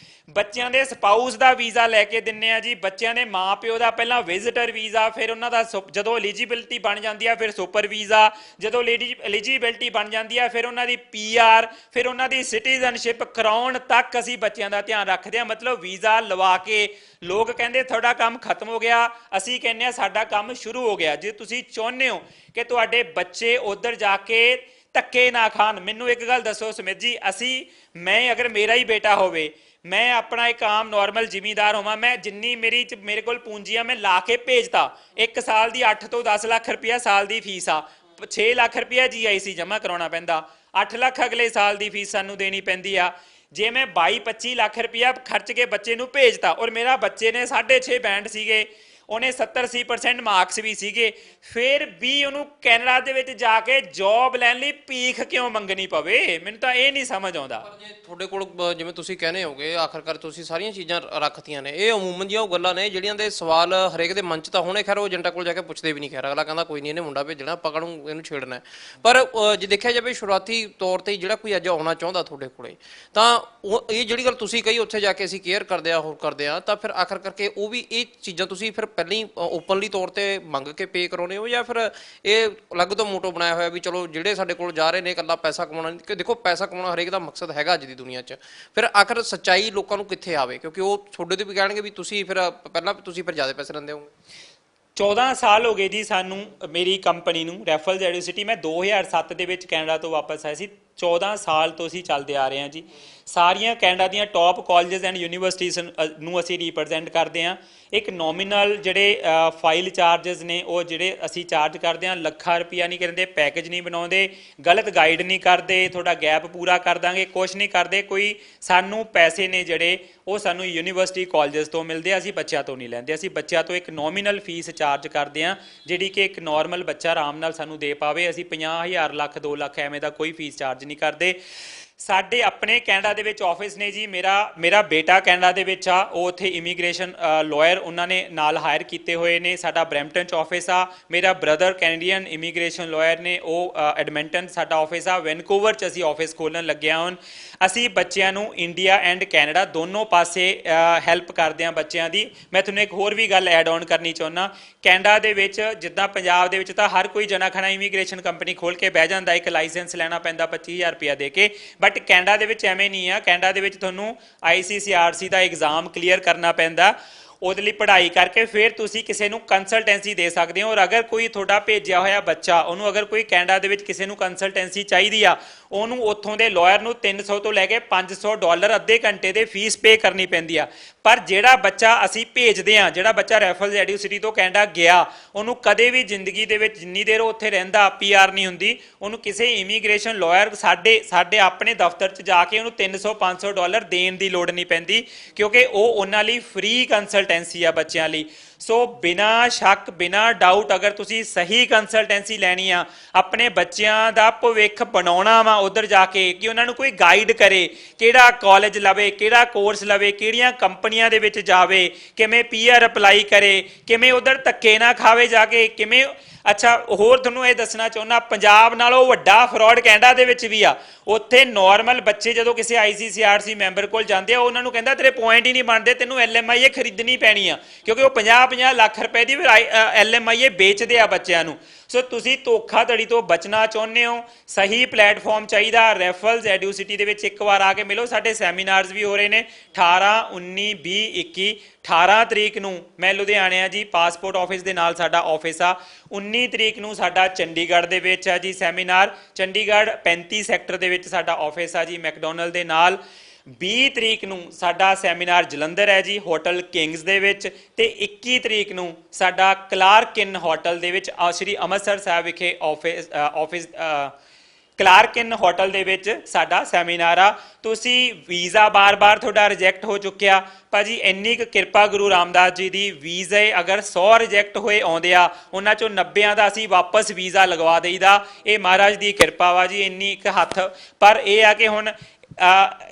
ਬੱਚਿਆਂ ਦੇ ਸਪਾਊਸ ਦਾ ਵੀਜ਼ਾ ਲੈ ਕੇ ਦਿੰਨੇ ਆ ਜੀ, ਬੱਚਿਆਂ ਦੇ ਮਾਂ-ਪਿਓ ਦਾ ਪਹਿਲਾਂ ਵਿਜ਼ਿਟਰ ਵੀਜ਼ਾ, ਫਿਰ ਉਹਨਾਂ ਦਾ ਜਦੋਂ ਐਲੀਜੀਬਿਲਟੀ ਬਣ ਜਾਂਦੀ ਆ ਫਿਰ ਸੁਪਰ ਵੀਜ਼ਾ, ਜਦੋਂ ਐਲੀਜੀਬਿਲਟੀ ਬਣ ਜਾਂਦੀ ਆ ਫਿਰ ਉਹਨਾਂ ਦੀ PR, ਫਿਰ ਉਹਨਾਂ ਦੀ ਸਿਟੀਜ਼ਨਸ਼ਿਪ ਕਰਾਉਣ ਤੱਕ ਅਸੀਂ ਬੱਚਿਆਂ ਦਾ ਧਿਆਨ ਰੱਖਦੇ ਆ। ਮਤਲਬ ਵੀਜ਼ਾ ਲਵਾ ਕੇ ਲੋਕ ਕਹਿੰਦੇ ਤੁਹਾਡਾ ਕੰਮ ਖਤਮ ਹੋ ਗਿਆ, ਅਸੀਂ ਕਹਿੰਦੇ ਆ ਸਾਡਾ ਕੰਮ ਸ਼ੁਰੂ ਹੋ ਗਿਆ। ਜੇ ਤੁਸੀਂ ਚਾਹੁੰਦੇ ਹੋ ਕਿ ਤੁਹਾਡੇ ਬੱਚੇ ਉੱਧਰ ਜਾ ਕੇ ਧੱਕੇ ਨਾ ਖਾਣ, ਮੈਨੂੰ ਇੱਕ ਗੱਲ ਦੱਸੋ ਸੁਮਿਤ ਜੀ, ਮੈਂ ਅਗਰ ਮੇਰਾ ਹੀ ਬੇਟਾ ਹੋਵੇ, ਮੈਂ ਆਪਣਾ ਇੱਕ ਆਮ ਨਾਰਮਲ ਜ਼ਿਮੀਂਦਾਰ ਹੋਵਾਂ, ਮੈਂ ਜਿੰਨੀ ਮੇਰੇ ਕੋਲ ਪੂੰਜੀ ਆ ਮੈਂ ਲਾ ਕੇ ਭੇਜਤਾ। 1 ਸਾਲ ਦੀ 8 ਤੋਂ 10 ਲੱਖ ਰੁਪਇਆ ਸਾਲ ਦੀ ਫੀਸ ਆ, 6 ਲੱਖ ਰੁਪਇਆ GIC ਜਮ੍ਹਾਂ ਕਰਾਉਣਾ ਪੈਂਦਾ, 8 ਲੱਖ ਅਗਲੇ ਸਾਲ ਦੀ ਫੀਸ ਸਾਨੂੰ ਦੇਣੀ ਪੈਂਦੀ ਆ। ਜੇ ਮੈਂ 22-25 ਲੱਖ ਰੁਪਇਆ ਖਰਚ ਕੇ ਬੱਚੇ ਨੂੰ ਭੇਜਤਾ, ਔਰ ਮੇਰਾ ਬੱਚੇ ਨੇ 6.5 ਬੈਂਡ ਸੀਗੇ, ਉਹਨੇ 70-80% ਮਾਰਕਸ ਵੀ ਸੀਗੇ, ਫਿਰ ਵੀ ਉਹਨੂੰ ਕੈਨੇਡਾ ਦੇ ਵਿੱਚ ਜਾ ਕੇ ਜੌਬ ਲੈਣ ਲਈ ਭੀਖ ਕਿਉਂ ਮੰਗਣੀ ਪਵੇ? ਮੈਨੂੰ ਤਾਂ ਇਹ ਨਹੀਂ ਸਮਝ ਆਉਂਦਾ। ਪਰ ਜੇ ਤੁਹਾਡੇ ਕੋਲ ਜਿਵੇਂ ਤੁਸੀਂ ਕਹਿੰਦੇ ਹੋਗੇ, ਆਖਰਕਾਰ ਤੁਸੀਂ ਸਾਰੀਆਂ ਚੀਜ਼ਾਂ ਰੱਖਤੀਆਂ ਨੇ, ਇਹ ਅਮੂਮਨ ਜਿਹੀਆਂ ਉਹ ਗੱਲਾਂ ਨੇ ਜਿਹੜੀਆਂ ਦੇ ਸਵਾਲ ਹਰੇਕ ਦੇ ਮਨ 'ਚ ਤਾਂ ਹੋਣੇ, ਖੈਰ ਉਹ ਏਜੰਟਾਂ ਕੋਲ ਜਾ ਕੇ ਪੁੱਛਦੇ ਵੀ ਨਹੀਂ, ਖੈਰ ਅਗਲਾ ਕਹਿੰਦਾ ਕੋਈ ਨਹੀਂ ਇਹਨੇ ਮੁੰਡਾ ਭੇਜਣਾ, ਆਪਾਂ ਕਾਹਨੂੰ ਇਹਨੂੰ ਛੇੜਨਾ। ਪਰ ਜੇ ਦੇਖਿਆ ਜਾਵੇ ਸ਼ੁਰੂਆਤੀ ਤੌਰ 'ਤੇ ਜਿਹੜਾ ਕੋਈ ਅੱਜ ਆਉਣਾ ਚਾਹੁੰਦਾ ਤੁਹਾਡੇ ਕੋਲੇ, ਤਾਂ ਉਹ ਇਹ ਜਿਹੜੀ ਗੱਲ ਤੁਸੀਂ ਕਹੀ ਉੱਥੇ ਜਾ ਕੇ ਅਸੀਂ ਕੇਅਰ ਕਰਦੇ ਆ, ਹੋਰ ਕਰਦੇ ਆ, ਤਾਂ ਫਿਰ ਆਖਰ ਕਰਕੇ ਉਹ ਵੀ ਇਹ ਚੀਜ਼ਾਂ ਤੁਸੀਂ ਫਿਰ ਪਹਿਲਾਂ ਹੀ ਓਪਨਲੀ ਤੌਰ ਤੇ ਮੰਗ ਕੇ ਪੇ ਕਰਾਉਣੇ ਹੋ, ਜਾਂ ਫਿਰ ਇਹ ਅਲੱਗ ਤੋਂ ਮੋਟੋ ਬਣਾਇਆ ਹੋਇਆ ਵੀ ਚਲੋ ਜਿਹੜੇ ਸਾਡੇ ਕੋਲ ਜਾ ਰਹੇ ਨੇ ਇਕੱਲਾ ਪੈਸਾ ਕਮਾਉਣਾ ਨਹੀਂ? ਕਿ ਦੇਖੋ ਪੈਸਾ ਕਮਾਉਣਾ ਹਰੇਕ ਦਾ ਮਕਸਦ ਹੈਗਾ ਅੱਜ ਦੀ ਦੁਨੀਆ 'ਚ, ਫਿਰ ਆਖਰ ਸੱਚਾਈ ਲੋਕਾਂ ਨੂੰ ਕਿੱਥੇ ਆਵੇ? ਕਿਉਂਕਿ ਉਹ ਤੁਹਾਡੇ ਤੇ ਵੀ ਕਹਿਣਗੇ ਵੀ ਤੁਸੀਂ ਫਿਰ ਪਹਿਲਾਂ ਤੁਸੀਂ ਫਿਰ ਜ਼ਿਆਦਾ ਪੈਸੇ ਲੈਂਦੇ ਹੋਗੇ। 14 ਸਾਲ ਹੋ ਗਏ ਜੀ ਸਾਨੂੰ, ਮੇਰੀ ਕੰਪਨੀ ਨੂੰ ਰੈਫਲਸ ਐਡੂਸਿਟੀ। ਮੈਂ 2007 ਦੇ ਵਿੱਚ ਕੈਨੇਡਾ ਤੋਂ ਵਾਪਸ ਆਇਆ ਸੀ। 14 ਸਾਲ ਤੋਂ ਅਸੀਂ ਚੱਲਦੇ ਆ ਰਹੇ ਹਾਂ ਜੀ। ਸਾਰੀਆਂ ਕੈਨੇਡਾ ਦੀਆਂ ਟੌਪ ਕਾਲਜਸ ਐਂਡ ਯੂਨੀਵਰਸਿਟੀਜ਼ ਨੂੰ ਅਸੀਂ ਰਿਪਰੈਜ਼ੈਂਟ ਕਰਦੇ ਹਾਂ। ਇੱਕ ਨੋਮੀਨਲ ਜਿਹੜੇ ਫਾਈਲ ਚਾਰਜਸ ਨੇ ਉਹ ਜਿਹੜੇ ਅਸੀਂ ਚਾਰਜ ਕਰਦੇ ਹਾਂ, ਲੱਖਾਂ ਰੁਪਈਆ ਨਹੀਂ ਕਰਦੇ, ਪੈਕੇਜ ਨਹੀਂ ਬਣਾਉਂਦੇ, ਗਲਤ ਗਾਈਡ ਨਹੀਂ ਕਰਦੇ, ਤੁਹਾਡਾ ਗੈਪ ਪੂਰਾ ਕਰ ਦਾਂਗੇ, ਕੁਛ ਨਹੀਂ ਕਰਦੇ। ਕੋਈ ਸਾਨੂੰ ਪੈਸੇ ਨੇ ਜਿਹੜੇ ਉਹ ਸਾਨੂੰ ਯੂਨੀਵਰਸਿਟੀ ਕਾਲਜਸ ਤੋਂ ਮਿਲਦੇ ਆ, ਅਸੀਂ ਬੱਚਿਆਂ ਤੋਂ ਨਹੀਂ ਲੈਂਦੇ। ਅਸੀਂ ਬੱਚਿਆਂ ਤੋਂ ਇੱਕ ਨੋਮੀਨਲ ਫੀਸ ਚਾਰਜ ਕਰਦੇ ਹਾਂ, ਜਿਹੜੀ ਕਿ ਇੱਕ ਨਾਰਮਲ ਬੱਚਾ ਆਰਾਮ ਨਾਲ ਸਾਨੂੰ ਦੇ ਪਾਵੇ। ਅਸੀਂ 50,000 ਲੱਖ 2 ਲੱਖ ਐਵੇਂ ਦਾ ਕੋਈ ਫੀਸ ਚਾਰਜ ਨਹੀਂ ਕਰਦੇ। ਸਾਡੇ ਆਪਣੇ ਕੈਨੇਡਾ ਦੇ ਵਿੱਚ ਆਫਿਸ ਨੇ ਜੀ। ਮੇਰਾ ਬੇਟਾ ਕੈਨੇਡਾ ਦੇ ਵਿੱਚ ਆ, ਉਹ ਉੱਥੇ ਇਮੀਗ੍ਰੇਸ਼ਨ ਲਾਇਰ ਉਹਨਾਂ ਨੇ ਨਾਲ ਹਾਇਰ ਕੀਤੇ ਹੋਏ ਨੇ। ਸਾਡਾ ਬਰੈਂਪਟਨ 'ਚ ਆਫਿਸ ਆ। ਮੇਰਾ ਬ੍ਰਦਰ ਕੈਨੇਡੀਅਨ ਇਮੀਗ੍ਰੇਸ਼ਨ ਲਾਇਰ ਨੇ, ਉਹ ਐਡਮਿੰਟਨ ਸਾਡਾ ਆਫਿਸ ਆ। ਵੈਨਕੂਵਰ 'ਚ ਅਸੀਂ ਆਫਿਸ ਖੋਲ੍ਹਣ ਲੱਗੇ ਹਾਂ। ਹੁਣ ਅਸੀਂ ਬੱਚਿਆਂ ਨੂੰ ਇੰਡੀਆ ਐਂਡ ਕੈਨੇਡਾ ਦੋਨੋਂ ਪਾਸੇ ਹੈਲਪ ਕਰਦੇ ਹਾਂ ਬੱਚਿਆਂ ਦੀ। ਮੈਂ ਤੁਹਾਨੂੰ ਇੱਕ ਹੋਰ ਵੀ ਗੱਲ ਐਡ ਔਨ ਕਰਨੀ ਚਾਹੁੰਦਾ। ਕੈਨੇਡਾ ਦੇ ਵਿੱਚ ਜਿੱਦਾਂ ਪੰਜਾਬ ਦੇ ਵਿੱਚ ਤਾਂ ਹਰ ਕੋਈ ਜਣਾ ਖਣਾ ਇਮੀਗ੍ਰੇਸ਼ਨ ਕੰਪਨੀ ਖੋਲ੍ਹ ਕੇ ਬਹਿ ਜਾਂਦਾ, ਇੱਕ ਲਾਇਸੈਂਸ ਲੈਣਾ ਪੈਂਦਾ 25,000 ਰੁਪਇਆ ਦੇ ਕੇ। ਬਟ ਕੈਨੇਡਾ ਦੇ ਵਿੱਚ ਐਵੇਂ ਨਹੀਂ ਆ। ਕੈਨੇਡਾ ਦੇ ਵਿੱਚ ਤੁਹਾਨੂੰ ICCRC ਦਾ ਐਗਜ਼ਾਮ ਕਲੀਅਰ ਕਰਨਾ ਪੈਂਦਾ। ਉਹਦੇ ਲਈ ਪੜ੍ਹਾਈ ਕਰਕੇ ਫਿਰ ਤੁਸੀਂ ਕਿਸੇ ਨੂੰ ਕੰਸਲਟੈਂਸੀ ਦੇ ਸਕਦੇ ਹੋ। ਔਰ ਅਗਰ ਕੋਈ ਤੁਹਾਡਾ ਭੇਜਿਆ ਹੋਇਆ ਬੱਚਾ, ਉਹਨੂੰ ਅਗਰ ਕੋਈ ਕੈਨੇਡਾ ਦੇ ਵਿੱਚ ਕਿਸੇ ਨੂੰ ਕੰਸਲਟੈਂਸੀ ਚਾਹੀਦੀ ਆ, ਉਹਨੂੰ ਉੱਥੋਂ ਦੇ ਲਾਇਰ ਨੂੰ $300 ਤੋਂ ਲੈ ਕੇ $500 ਅੱਧੇ ਘੰਟੇ ਦੇ ਫੀਸ ਪੇ ਕਰਨੀ ਪੈਂਦੀ ਆ। ਪਰ ਜਿਹੜਾ ਬੱਚਾ ਅਸੀਂ ਭੇਜਦੇ ਹਾਂ, ਜਿਹੜਾ ਬੱਚਾ ਰੈਫਲਸ ਐਡੂਸਿਟੀ ਤੋਂ ਕੈਨੇਡਾ ਗਿਆ, ਉਹਨੂੰ ਕਦੇ ਵੀ ਜ਼ਿੰਦਗੀ ਦੇ ਵਿੱਚ ਜਿੰਨੀ ਦੇਰ ਉੱਥੇ ਰਹਿੰਦਾ PR ਨਹੀਂ ਹੁੰਦੀ, ਉਹਨੂੰ ਕਿਸੇ ਇਮੀਗ੍ਰੇਸ਼ਨ ਲਾਇਰ ਸਾਡੇ ਆਪਣੇ ਦਫ਼ਤਰ 'ਚ ਜਾ ਕੇ ਉਹਨੂੰ $300-500 ਦੇਣ ਦੀ ਲੋੜ ਨਹੀਂ ਪੈਂਦੀ, ਕਿਉਂਕਿ ਉਹ ਉਹਨਾਂ ਲਈ ਫ੍ਰੀ ਕੰਸਲਟੈਂਸੀ ਆ ਬੱਚਿਆਂ ਲਈ। ਸੋ ਬਿਨਾਂ ਸ਼ੱਕ ਬਿਨਾਂ ਡਾਊਟ ਅਗਰ ਤੁਸੀਂ ਸਹੀ ਕੰਸਲਟੈਂਸੀ ਲੈਣੀ ਆ, ਆਪਣੇ ਬੱਚਿਆਂ ਦਾ ਭਵਿੱਖ ਬਣਾਉਣਾ ਵਾ ਉੱਧਰ ਜਾ ਕੇ, ਕਿ ਉਹਨਾਂ ਨੂੰ ਕੋਈ ਗਾਈਡ ਕਰੇ, ਕਿਹੜਾ ਕਾਲਜ ਲਵੇ, ਕਿਹੜਾ ਕੋਰਸ ਲਵੇ, ਕਿਹੜੀਆਂ ਕੰਪਨੀਆਂ ਦੇ ਵਿੱਚ ਜਾਵੇ, ਕਿਵੇਂ PR ਅਪਲਾਈ ਕਰੇ, ਕਿਵੇਂ ਉੱਧਰ ਧੱਕੇ ਨਾ ਖਾਵੇ ਜਾ ਕੇ, ਕਿਵੇਂ ਅੱਛਾ ਹੋਰ ਤੁਹਾਨੂੰ ਇਹ ਦੱਸਣਾ ਚਾਹੁੰਦਾ, ਪੰਜਾਬ ਨਾਲੋਂ ਵੱਡਾ ਫਰਾਡ ਕੈਨੇਡਾ ਦੇ ਵਿੱਚ ਵੀ ਆ। ਉੱਥੇ ਨਾਰਮਲ ਬੱਚੇ ਜਦੋਂ ਕਿਸੇ ICCRC ਮੈਂਬਰ ਕੋਲ ਜਾਂਦੇ ਆ, ਉਹਨਾਂ ਨੂੰ ਕਹਿੰਦਾ ਤੇਰੇ ਪੁਆਇੰਟ ਹੀ ਨਹੀਂ ਬਣਦੇ, ਤੈਨੂੰ LMIA ਖਰੀਦਣੀ ਪੈਣੀ ਆ, ਕਿਉਂਕਿ ਉਹ 50-50 ਲੱਖ ਰੁਪਏ ਦੀ LMIA ਵੇਚਦੇ ਆ ਬੱਚਿਆਂ ਨੂੰ। ਸੋ ਤੁਸੀਂ ਧੋਖਾਧੜੀ ਤੋਂ ਬਚਣਾ ਚਾਹੁੰਦੇ ਹੋ, ਸਹੀ ਪਲੇਟਫਾਰਮ ਚਾਹੀਦਾ। ਰੈਫਲਸ ਐਡੂਸਿਟੀ ਦੇ ਵਿੱਚ ਇੱਕ ਵਾਰ ਆ ਕੇ ਮਿਲੋ। ਸਾਡੇ ਸੈਮੀਨਾਰਸ ਵੀ ਹੋ ਰਹੇ ਨੇ 18, 19, 20, 21, 18 ਤਰੀਕ ਨੂੰ ਮੈਂ ਲੁਧਿਆਣੇ ਆ ਜੀ, ਪਾਸਪੋਰਟ ਆਫਿਸ ਦੇ ਨਾਲ ਸਾਡਾ ਆਫਿਸ ਆ। 19 ਤਰੀਕ ਨੂੰ ਸਾਡਾ ਚੰਡੀਗੜ੍ਹ ਦੇ ਵਿੱਚ ਆ ਜੀ ਸੈਮੀਨਾਰ, ਚੰਡੀਗੜ੍ਹ 35 ਸੈਕਟਰ ਦੇ ਵਿੱਚ ਸਾਡਾ ਆਫਿਸ ਆ ਜੀ ਮੈਕਡੋਨਲਡ ਦੇ ਨਾਲ। 20 ਤਰੀਕ ਨੂੰ ਸਾਡਾ ਸੈਮੀਨਾਰ ਜਲੰਧਰ ਹੈ ਜੀ ਹੋਟਲ ਕਿੰਗਸ ਦੇ ਵਿੱਚ, ਤੇ 21 ਤਰੀਕ ਨੂੰ ਸਾਡਾ ਕਲਾਰਕਿਨ ਹੋਟਲ ਦੇ ਵਿੱਚ ਸ਼੍ਰੀ ਅੰਮ੍ਰਿਤਸਰ ਸਾਹਿਬ ਵਿਖੇ ਆਫਿਸ ਕਲਾਰਕਿਨ ਹੋਟਲ ਦੇ ਵਿੱਚ ਸਾਡਾ ਸੈਮੀਨਾਰ ਆ। ਤੁਸੀਂ ਵੀਜ਼ਾ ਬਾਰ-ਬਾਰ ਤੁਹਾਡਾ ਰਿਜੈਕਟ ਹੋ ਚੁੱਕਿਆ ਭਾਜੀ, ਇੰਨੀ ਕੁ ਕਿਰਪਾ ਗੁਰੂ ਰਾਮਦਾਸ ਜੀ ਦੀ, ਵੀਜ਼ੇ ਅਗਰ 100 ਰਿਜੈਕਟ ਹੋਏ ਆਉਂਦੇ ਆ, ਉਹਨਾਂ ਚੋਂ 90 ਦਾ ਅਸੀਂ ਵਾਪਸ ਵੀਜ਼ਾ ਲਗਵਾ ਦੇਈਦਾ। ਇਹ ਮਹਾਰਾਜ ਦੀ ਕਿਰਪਾ ਵਾ ਜੀ, ਇੰਨੀ ਇੱਕ ਹੱਥ। ਪਰ ਇਹ ਆ ਕਿ ਹੁਣ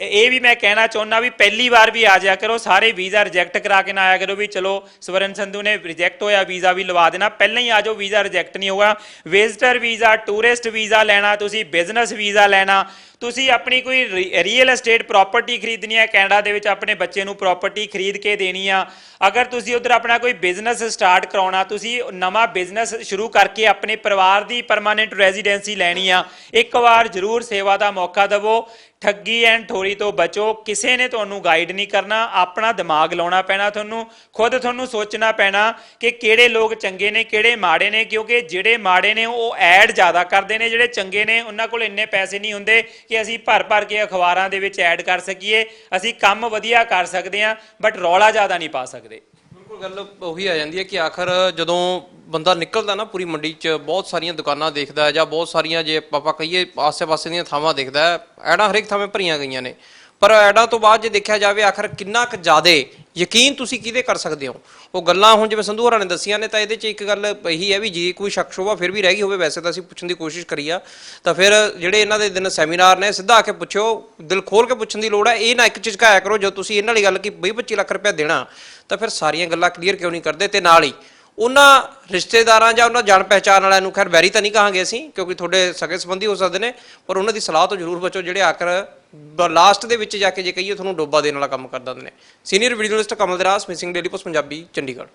ਇਹ ਵੀ ਮੈਂ ਕਹਿਣਾ ਚਾਹੁੰਦਾ ਵੀ ਪਹਿਲੀ ਵਾਰ ਵੀ ਆ ਜਾਇਆ ਕਰੋ, ਸਾਰੇ ਵੀਜ਼ਾ ਰਿਜੈਕਟ ਕਰਾ ਕੇ ਨਾ ਆਇਆ ਕਰੋ ਵੀ ਚਲੋ ਸਵਰਨ ਸੰਧੂ ਨੇ ਰਿਜੈਕਟ ਹੋਇਆ ਵੀਜ਼ਾ ਵੀ ਲਵਾ ਦੇਣਾ। ਪਹਿਲਾਂ ਹੀ ਆ ਜਾਓ, ਵੀਜ਼ਾ ਰਿਜੈਕਟ ਨਹੀਂ ਹੋਗਾ। ਵਿਜ਼ਟਰ ਵੀਜ਼ਾ, ਟੂਰਿਸਟ ਵੀਜ਼ਾ ਲੈਣਾ, ਤੁਸੀਂ ਬਿਜ਼ਨਸ ਵੀਜ਼ਾ ਲੈਣਾ, ਤੁਸੀਂ ਆਪਣੀ ਕੋਈ ਰੀਅਲ ਐਸਟੇਟ ਪ੍ਰਾਪਰਟੀ ਖਰੀਦਣੀ ਹੈ ਕੈਨੇਡਾ ਦੇ ਵਿੱਚ, ਆਪਣੇ ਬੱਚੇ ਨੂੰ ਪ੍ਰਾਪਰਟੀ ਖਰੀਦ ਕੇ ਦੇਣੀ ਆ, ਅਗਰ ਤੁਸੀਂ ਉੱਧਰ ਆਪਣਾ ਕੋਈ ਬਿਜ਼ਨਸ ਸਟਾਰਟ ਕਰਾਉਣਾ, ਤੁਸੀਂ ਨਵਾਂ ਬਿਜ਼ਨਸ ਸ਼ੁਰੂ ਕਰਕੇ ਆਪਣੇ ਪਰਿਵਾਰ ਦੀ ਪਰਮਾਨੈਂਟ ਰੈਜ਼ੀਡੈਂਸੀ ਲੈਣੀ ਆ, ਇੱਕ ਵਾਰ ਜ਼ਰੂਰ ਸੇਵਾ ਦਾ ਮੌਕਾ ਦੇਵੋ। ਠੱਗੀ ਐਂਡ ਠੋਰੀ ਤੋਂ ਬਚੋ, ਕਿਸੇ ਨੇ ਤੁਹਾਨੂੰ ਗਾਈਡ ਨਹੀਂ ਕਰਨਾ, ਆਪਣਾ ਦਿਮਾਗ ਲਾਉਣਾ ਪੈਣਾ ਤੁਹਾਨੂੰ, ਖੁਦ ਤੁਹਾਨੂੰ ਸੋਚਣਾ ਪੈਣਾ ਕਿ ਕਿਹੜੇ ਲੋਕ ਚੰਗੇ ਨੇ ਕਿਹੜੇ ਮਾੜੇ ਨੇ, ਕਿਉਂਕਿ ਜਿਹੜੇ ਮਾੜੇ ਨੇ ਉਹ ਐਡ ਜ਼ਿਆਦਾ ਕਰਦੇ ਨੇ, ਜਿਹੜੇ ਚੰਗੇ ਨੇ ਉਹਨਾਂ ਕੋਲ ਇੰਨੇ ਪੈਸੇ ਨਹੀਂ ਹੁੰਦੇ ਕਿ ਅਸੀਂ ਭਰ ਕੇ ਅਖਬਾਰਾਂ ਦੇ ਵਿੱਚ ਐਡ ਕਰ ਸਕੀਏ। ਅਸੀਂ ਕੰਮ ਵਧੀਆ ਕਰ ਸਕਦੇ ਹਾਂ ਬਟ ਰੌਲਾ ਜ਼ਿਆਦਾ ਨਹੀਂ ਪਾ ਸਕਦੇ। ਬਿਲਕੁਲ ਗੱਲ ਉਹੀ ਆ ਜਾਂਦੀ ਹੈ ਕਿ ਆਖਰ ਜਦੋਂ ਬੰਦਾ ਨਿਕਲਦਾ ਨਾ ਪੂਰੀ ਮੰਡੀ 'ਚ, ਬਹੁਤ ਸਾਰੀਆਂ ਦੁਕਾਨਾਂ ਦੇਖਦਾ ਜਾਂ ਬਹੁਤ ਸਾਰੀਆਂ ਜੇ ਆਪਾਂ ਕਹੀਏ ਆਸੇ-ਪਾਸੇ ਦੀਆਂ ਥਾਵਾਂ ਦੇਖਦਾ, ਐਡਾਂ ਹਰੇਕ ਥਾਵੇਂ ਭਰੀਆਂ ਗਈਆਂ ਨੇ, ਪਰ ਐਡਾਂ ਤੋਂ ਬਾਅਦ ਜੇ ਦੇਖਿਆ ਜਾਵੇ ਆਖਰ ਕਿੰਨਾ ਕੁ ਜ਼ਿਆਦਾ ਯਕੀਨ ਤੁਸੀਂ ਕਿਹਦੇ ਕਰ ਸਕਦੇ ਹੋ। ਉਹ ਗੱਲਾਂ ਹੁਣ ਜਿਵੇਂ ਸੰਧੂ ਹੋਰਾਂ ਨੇ ਦੱਸੀਆਂ ਨੇ, ਤਾਂ ਇਹਦੇ 'ਚ ਇੱਕ ਗੱਲ ਇਹੀ ਹੈ ਵੀ ਜੇ ਕੋਈ ਸ਼ੱਕ ਸ਼ੋਭਾ ਫਿਰ ਵੀ ਰਹਿ ਗਈ ਹੋਵੇ, ਵੈਸੇ ਤਾਂ ਅਸੀਂ ਪੁੱਛਣ ਦੀ ਕੋਸ਼ਿਸ਼ ਕਰੀ ਆ, ਤਾਂ ਫਿਰ ਜਿਹੜੇ ਇਹਨਾਂ ਦੇ ਦਿਨ ਸੈਮੀਨਾਰ ਨੇ ਸਿੱਧਾ ਆ ਕੇ ਪੁੱਛਿਓ, ਦਿਲ ਖੋਲ ਕੇ ਪੁੱਛਣ ਦੀ ਲੋੜ ਹੈ। ਇਹ ਨਾ ਇੱਕ ਝਿਜਕਾਇਆ ਕਰੋ ਜਦੋਂ ਤੁਸੀਂ ਇਹਨਾਂ ਵਾਲੀ ਗੱਲ ਕਿ 20-25 ਲੱਖ ਰੁਪਇਆ ਦੇਣਾ, ਤਾਂ ਫਿਰ ਸਾਰੀਆਂ ਗੱਲਾਂ ਕਲੀਅਰ ਕਿਉਂ ਨਹੀਂ ਕਰਦੇ। ਤੇ ਨਾਲ ਹੀ ਉਹਨਾਂ ਰਿਸ਼ਤੇਦਾਰਾਂ ਜਾਂ ਉਹਨਾਂ ਜਾਣ ਪਹਿਚਾਣ ਵਾਲਿਆਂ ਨੂੰ, ਖੈਰ ਵੈਰੀ ਤਾਂ ਨਹੀਂ ਕਹਾਂਗੇ ਅਸੀਂ ਕਿਉਂਕਿ ਤੁਹਾਡੇ ਸਗੇ ਸੰਬੰਧੀ ਹੋ ਸਕਦੇ ਨੇ, ਪਰ ਉਹਨਾਂ ਦੀ ਸਲਾਹ ਤੋਂ ਜ਼ਰੂਰ ਬਚੋ ਜਿਹੜੇ ਆਖਰ ਲਾਸਟ ਦੇ ਵਿੱਚ ਜਾ ਕੇ ਜੇ ਕਹੀਏ ਤੁਹਾਨੂੰ ਡੋਬਾ ਦੇਣ ਵਾਲਾ ਕੰਮ ਕਰ ਦਿੰਦੇ ਨੇ। Senior video journalist Kamal Daras, missing daily post Punjabi, Chandigarh.